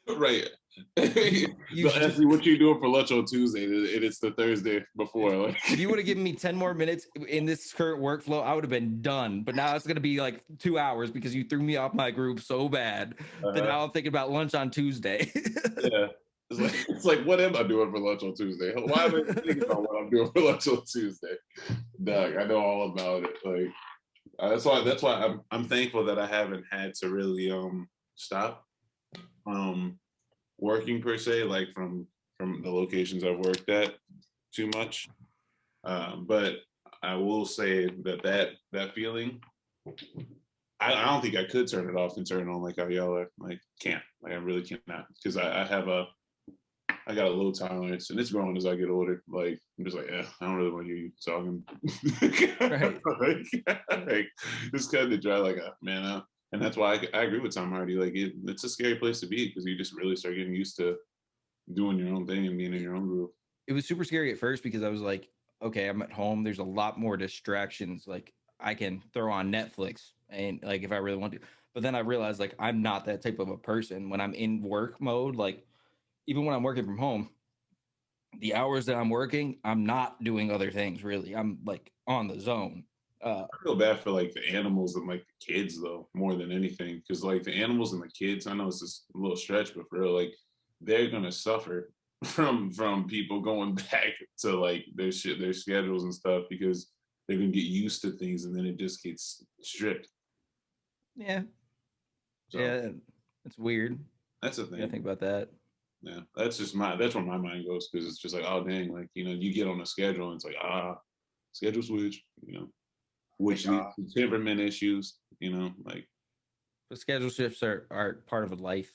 Right. you They'll ask me what you doing for lunch on Tuesday, and it's the Thursday before. Like, if you would have given me 10 more minutes in this current workflow, I would have been done. But now it's going to be like 2 hours because you threw me off my groove so bad that now I'm thinking about lunch on Tuesday. yeah. It's like, what am I doing for lunch on Tuesday? Why am I thinking about what I'm doing for lunch on Tuesday? Doug, I know all about it. Like, that's why I'm thankful that I haven't had to really stop working per se, like from the locations I've worked at too much. But I will say that feeling, I don't think I could turn it off and turn it on like how y'all are. Like, can't. Like, I really cannot, because I got a low tolerance, and it's growing as I get older. Like, I'm just like, I don't really want to hear you talking. like, just kind of dry, like, man. And that's why I agree with Tom Hardy. Like, it's a scary place to be, because you just really start getting used to doing your own thing and being in your own group. It was super scary at first because I was like, okay, I'm at home. There's a lot more distractions. Like I can throw on Netflix and like if I really want to. But then I realized like I'm not that type of a person when I'm in work mode. Like even when I'm working from home, the hours that I'm working, I'm not doing other things really. I'm like on the zone. I feel bad for like the animals and like the kids though, more than anything, because like the animals and the kids, I know it's just a little stretch, but for real, like they're gonna suffer from people going back to like their schedules and stuff, because they're gonna get used to things and then it just gets stripped. Yeah. So, yeah. It's weird. That's the thing. I think about that. Yeah, that's where my mind goes, because it's just like, oh dang, like you get on a schedule and it's like schedule switch, which leads to temperament issues, like. But schedule shifts are part of a life.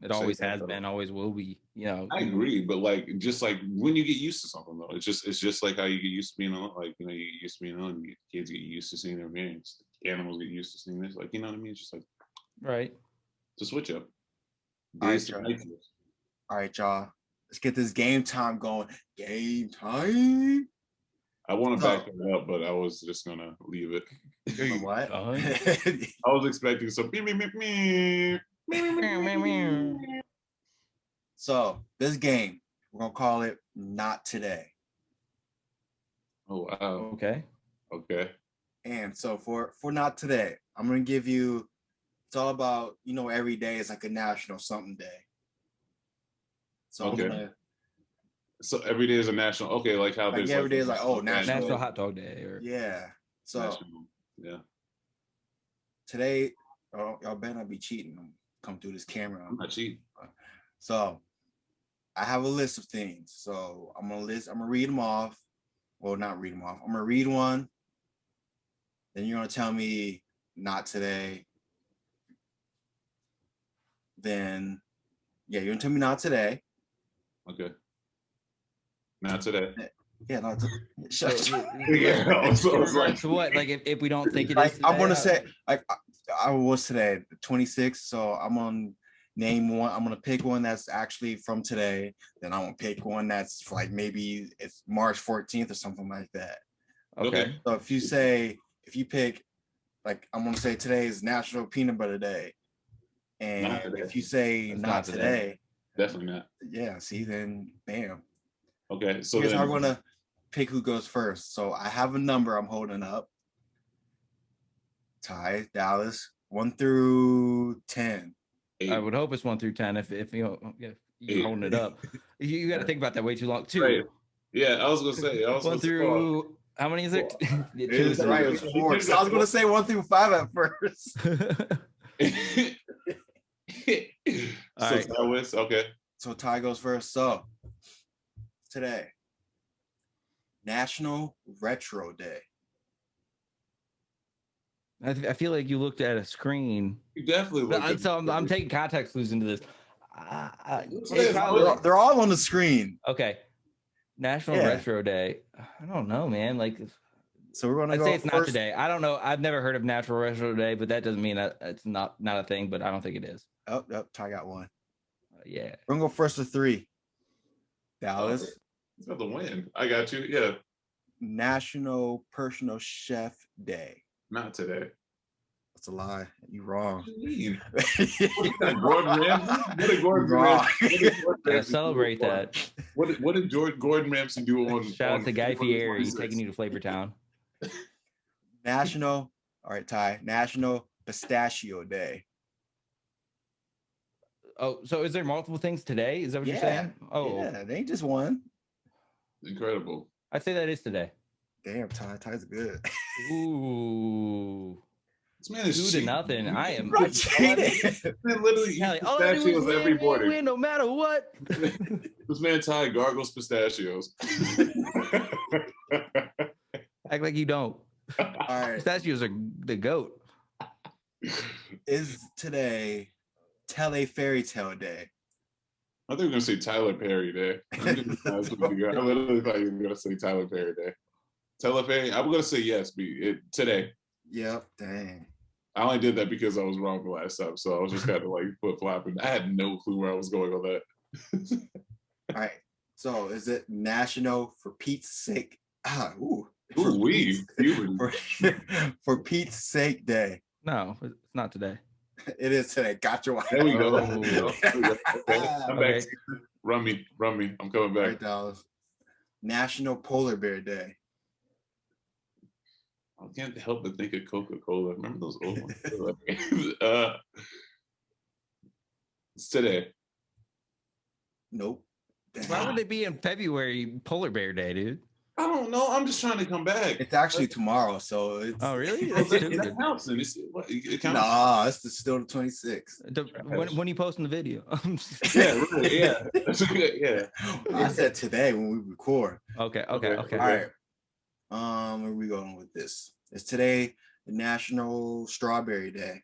It always has been, always will be. I agree, but like just like when you get used to something though, it's just like how you get used to being on, like you get used to being on. Kids get used to seeing their parents. Animals get used to seeing this, like what I mean. It's just like right. To switch up. All right, y'all. Let's get this game time going. Game time. I want to back it up, but I was just gonna leave it. What? I was expecting some. So this game, we're gonna call it Not Today. Oh wow. Okay. And so for Not Today, I'm gonna give you. It's all about every day is like a national something day. So okay. So every day is a national. Okay, like how there's every day is like national hot dog day or So national, today, y'all better not be cheating. Come through this camera. I'm not cheating. So I have a list of things. So I'm gonna read them off. Well, not read them off. I'm gonna read one. Then you're gonna tell me not today. Then you're gonna tell me not today. Okay. Not today. Yeah, not today. So what? Like if we don't think it is today, I'm gonna say like I was today, the 26th. So I'm gonna name one. I'm gonna pick one that's actually from today. Then I'm gonna pick one that's like maybe it's March 14th or something like that. Okay. So if you pick like I'm gonna say today is National Peanut Butter Day. And if you say not today, definitely not. Yeah, see, then bam. Okay, so here's how I'm gonna pick who goes first. So I have a number I'm holding up. Ty, Dallas, 1 through 10. 8. I would hope it's 1 through 10. If you're holding it up, you got to think about that way too long too. Right. Yeah, I was gonna say 1 through. How many is it? It was 4. So I was gonna say 1 through 5 at first. All right. Okay. So Ty goes first. So today, National Retro Day. I feel like you looked at a screen. You definitely looked. So I'm taking context clues into this. They're all on the screen. Okay. National Yeah. Retro Day. I don't know, man. Like, So we're gonna I'd go say it's not first. today. I don't know. I've never heard of National Retro Day, but that doesn't mean that it's not a thing. But I don't think it is. Oh, Ty got one. Yeah. We're gonna go first to 3. Dallas. Oh, it's got the win. I got you. Yeah. National Personal Chef Day. Not today. That's a lie. You wrong. What do you mean? What is that, Gordon Ramsay? What did Gordon Wrong. Gotta celebrate that. What did Gordon Ramsay do on? Shout out to Guy February Fieri 26th? taking you to Flavor Town. National. All right, Ty. National Pistachio Day. Oh, so is there multiple things today? Is that what you're Yeah. saying? Oh, Yeah, they ain't just one. Incredible. I'd say that is today. Damn, Ty's good. Ooh. This man is 2 to nothing. I am. Bro, cheating. This man literally eats Kelly, all I do is pistachios every win, morning. win, no matter what. This man Ty gargles pistachios. Act like you don't. All right. Pistachios are the goat. Is Today Tele Fairy Tale Day? I think we're gonna say Tyler Perry Day. I literally thought you were gonna say Tyler Perry Day. Tyler Perry. I'm gonna say yes. Today. Yep. Dang. I only did that because I was wrong the last time, so I was just kind of like flip flopping. I had no clue where I was going on that. All right. So is it National for Pete's Sake? Ooh, we for Pete's Sake Day. No, it's not today. It is today. Got your There we go. Oh. There we go. Okay. I'm Okay. back. Run me. I'm coming All back. right, Dallas. National Polar Bear Day. I can't help but think of Coca-Cola. Remember those old ones? It's today. Nope. Why would it be in February Polar Bear Day, dude? I don't know. I'm just trying to come back. It's actually tomorrow, so it's Oh, really? Well, That's that stupid. counts. Then. It counts. nah, still the 26th. When you posting the video? Yeah, really. Yeah. That's good. Yeah. I said today when we record. Okay. All right. Where are we going with this? It's today National Strawberry Day.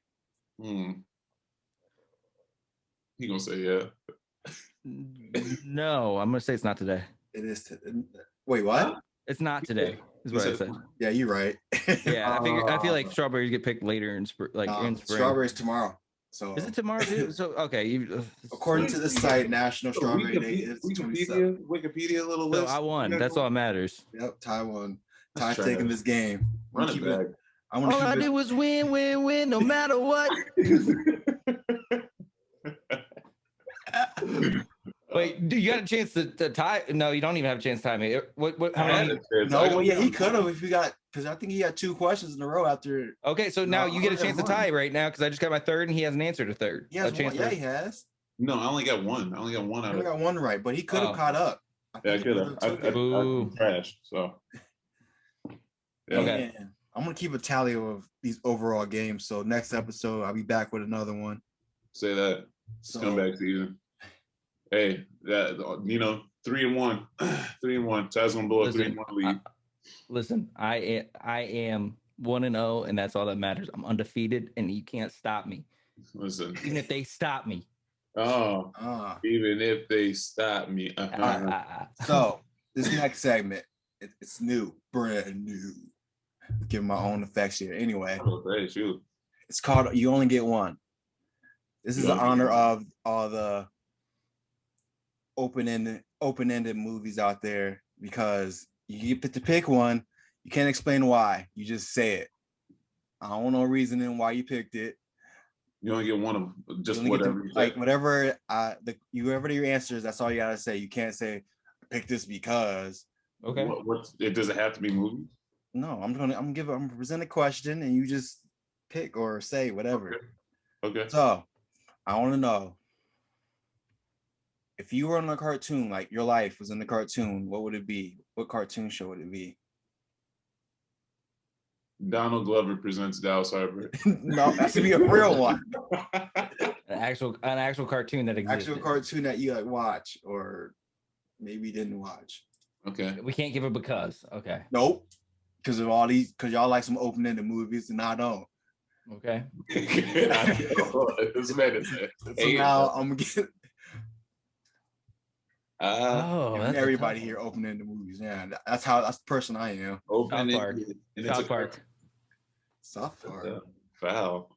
He gonna say yeah. No, I'm gonna say it's not today. It is. Wait, what? It's not today. Is what I said. Yeah, you're right. Yeah, I feel like strawberries get picked later in spring. In spring. Strawberries tomorrow. So Is it tomorrow too? So okay. according to the site, National Strawberry Day is 27th. Wikipedia little So list. I won. That's all that matters. Yep, Taiwan. Let's Ty's try taking that. this game. Run it back. I want All to I keep did it. was win, win, win, no matter what. Wait, do you got a chance to tie? No, you don't even have a chance to tie me. What? How many? No, well, yeah, he could have if you got, because I think he had 2 questions in a row after. Okay, so now No, you get a I chance to won. tie right now because I just got my third and he hasn't answered a third. He has a chance one. Yeah, he has. No, I only got one. I only got one He out only of got one right, but he could have Oh. caught up. Yeah, I think he could have. would've took it. Boo. I trashed. So. Yeah. Okay. Man, I'm gonna keep a tally of these overall games. So next episode, I'll be back with another one. Say that. So Scumbag season. Hey, that 3-1, 3-1. Ty's gonna blow a Listen, 3-1 lead. Listen, I am 1-0, and that's all that matters. I'm undefeated, and you can't stop me, Listen. even if they stop me. Oh, even if they stop me. So this next segment, it's new, brand new. Give my own effects here. Anyway, Hey, shoot. it's called "You Only Get One." This is You in Only honor Get One. of all the open-ended movies out there, because you get to pick one. You can't explain why. You just say it. I don't know reasoning why you picked it. You only get one of just You only get to- whatever. You like say. whatever whoever your answers, that's all you gotta say. You can't say I picked this because. Okay. Does it have to be movies? No, I'm gonna present a question and you just pick or say whatever. Okay. So I want to know, if you were on a cartoon, like your life was in the cartoon, what would it be? What cartoon show would it be? Donald Glover presents Dallas Harper. No, that should be a real one. An actual cartoon that exists. Actual cartoon that you like watch or maybe didn't watch. Okay. We can't give it because. Okay. Nope. Because of all these, because y'all like some open-ended movies and I don't. Okay. This man is So now I'm gonna get. Oh, And that's everybody here opening the movies. Yeah, that's the person I am. Open South Park. and it's South a Park. South Park. Foul.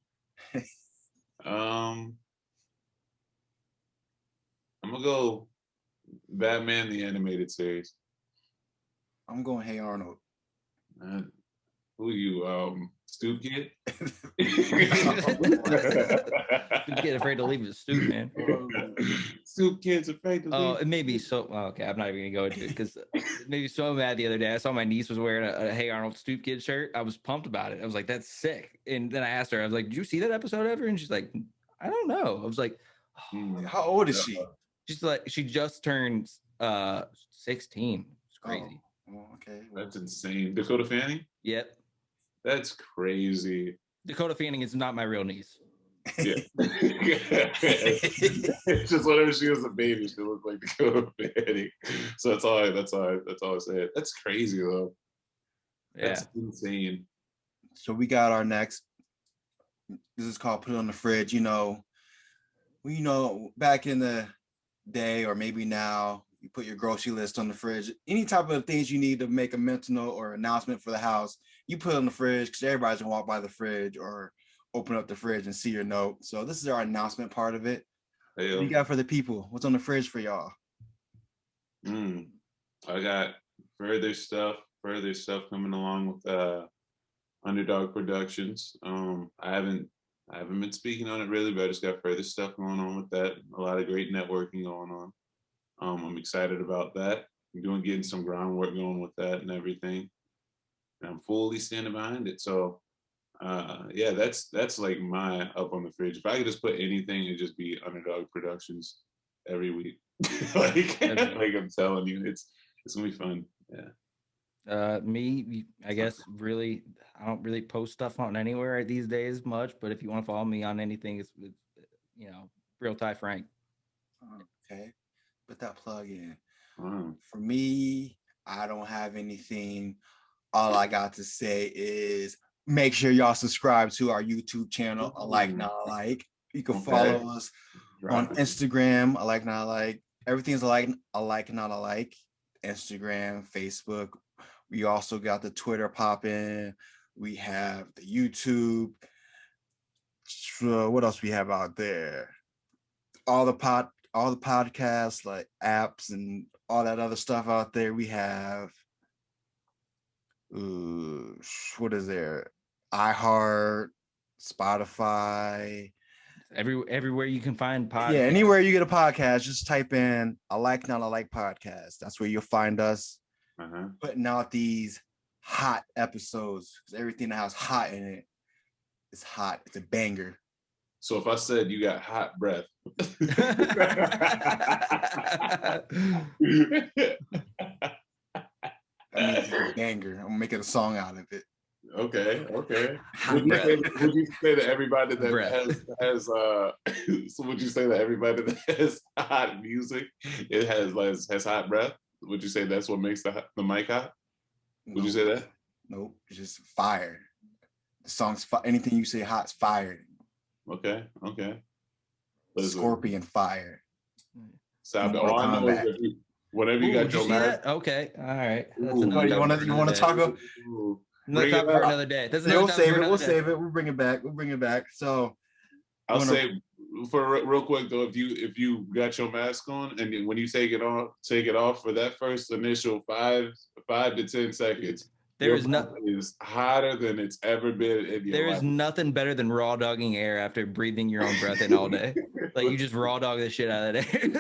I'm gonna go Batman the animated series. I'm going Hey Arnold. Who you, Stoop Kid? Get afraid to leave his stoop, man. Stoop Kid's afraid to leave. Oh, it may be so. Oh, okay, I'm not even gonna go into it because it made me so mad the other day. I saw my niece was wearing a Hey Arnold Stoop Kid shirt. I was pumped about it. I was like, "That's sick." And then I asked her, I was like, "Did you see that episode ever?" And she's like, "I don't know." I was like, How old is she? She's like, she just turned 16. It's crazy. Oh, okay. That's insane. Dakota Fanning? Yep. That's crazy. Dakota Fanning is not my real niece. Yeah. It's just whenever she was a baby, she looked like Dakota Fanning. So that's all I said. That's crazy though. Yeah. That's insane. So we got our next. This is called Put It on the Fridge. Back in the day, or maybe now, you put your grocery list on the fridge. Any type of things you need to make a mental note or announcement for the house, you put it on the fridge because everybody's gonna walk by the fridge or open up the fridge and see your note. So this is our announcement part of it. What do you got for the people? What's on the fridge for y'all? I got further stuff coming along with Underdog Productions. I haven't been speaking on it really, but I just got further stuff going on with that. A lot of great networking going on. I'm excited about that. I'm getting some groundwork going with that and everything. And I'm fully standing behind it. So yeah, that's like my up on the fridge. If I could just put anything, it'd just be Underdog Productions every week. like I'm telling you, it's gonna be fun. Yeah. Me, I guess really, I don't really post stuff on anywhere these days much, but if you want to follow me on anything, it's Real Ty Frank. Okay, put that plug in. Wow. For me, I don't have anything. All I got to say is make sure y'all subscribe to our YouTube channel, Alike Not Alike. You can follow us on Instagram, Alike Not Alike. Everything's Alike Not Alike. Instagram, Facebook. We also got the Twitter popping. We have the YouTube. What else we have out there? All the podcasts, like apps and all that other stuff out there. We have what is there? iHeart, Spotify. Everywhere you can find podcasts. Yeah, anywhere you get a podcast, just type in Alike Not Alike podcast. That's where you'll find us putting out these hot episodes, because everything that has hot in it is hot. It's a banger. So if I said you got hot breath, that means it's a banger. I'm making a song out of it. Okay. Would you say that everybody that has so would you say that everybody that has hot music, it has hot breath? Would you say that's what makes the mic hot? Would you say that? Nope, it's just fire. The song's anything you say hot's fired. Okay. Scorpion fire. Sound all I know is whenever you got your mask. Okay, all right. You want to talk about? Another topic for another day. We'll save it. We'll bring it back. So I'll say for real quick though, if you got your mask on and when you take it off for that first initial 5 to 10 seconds, there is nothing is hotter than it's ever been in your There life. is nothing better than raw dogging air after breathing your own breath in all day. Like you just raw dog the shit out of that air.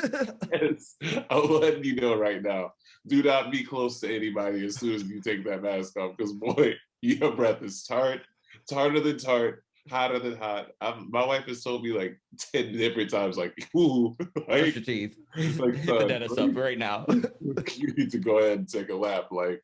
Yes. I'm letting you know right now. Do not be close to anybody as soon as you take that mask off, because boy, your breath is tart. It's harder than tart, hotter than hot. My wife has told me like 10 different times, like, ooh, Brush your teeth. Like, Hit the dentist up right now. You need to go ahead and take a lap. Like,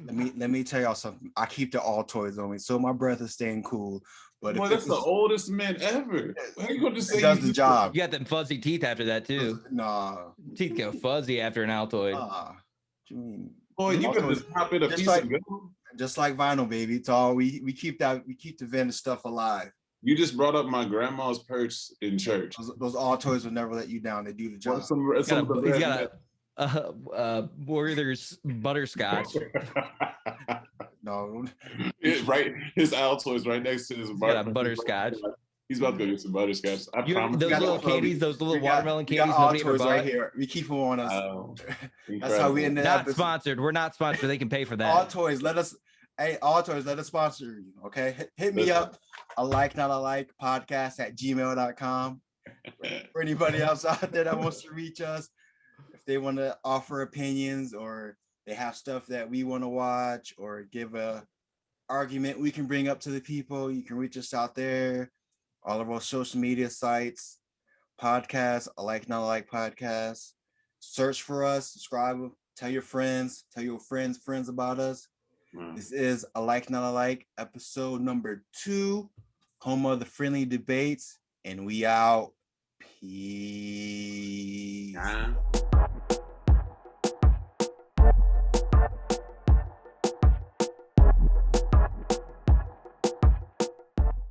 let me tell y'all something. I keep the Altoids on me, so my breath is staying cool. But boy, that's the oldest man ever. How you gonna just say it does the job? You got them fuzzy teeth after that too. Nah, teeth go fuzzy after an Altoid. What you mean? Boy, you can just pop in a piece of gum. Just like vinyl, baby. It's all we keep the vintage stuff alive. You just brought up my grandma's purse in church. Those all toys will never let you down. They do the job. He's got a Werther's butterscotch. No, Right, his Altoids right next to his butterscotch. He's about to go get some butterscotch. I promise. Those little candies, those little watermelon candies. All Nobody ever toys bought. right here. We keep them on us. Wow. That's how we ended Not up. sponsored. We're not sponsored. They can pay for that. All toys. Let us sponsor you. Okay, hit me up. A like not a like podcast at gmail.com. For anybody else out there that wants to reach us, if they want to offer opinions or they have stuff that we want to watch or give a argument we can bring up to the people, you can reach us out there. All of our social media sites, podcasts, a like not a like podcast. Search for us, subscribe, tell your friends about us. This is a like not a like episode number 2, home of the friendly debates, and we out. Peace.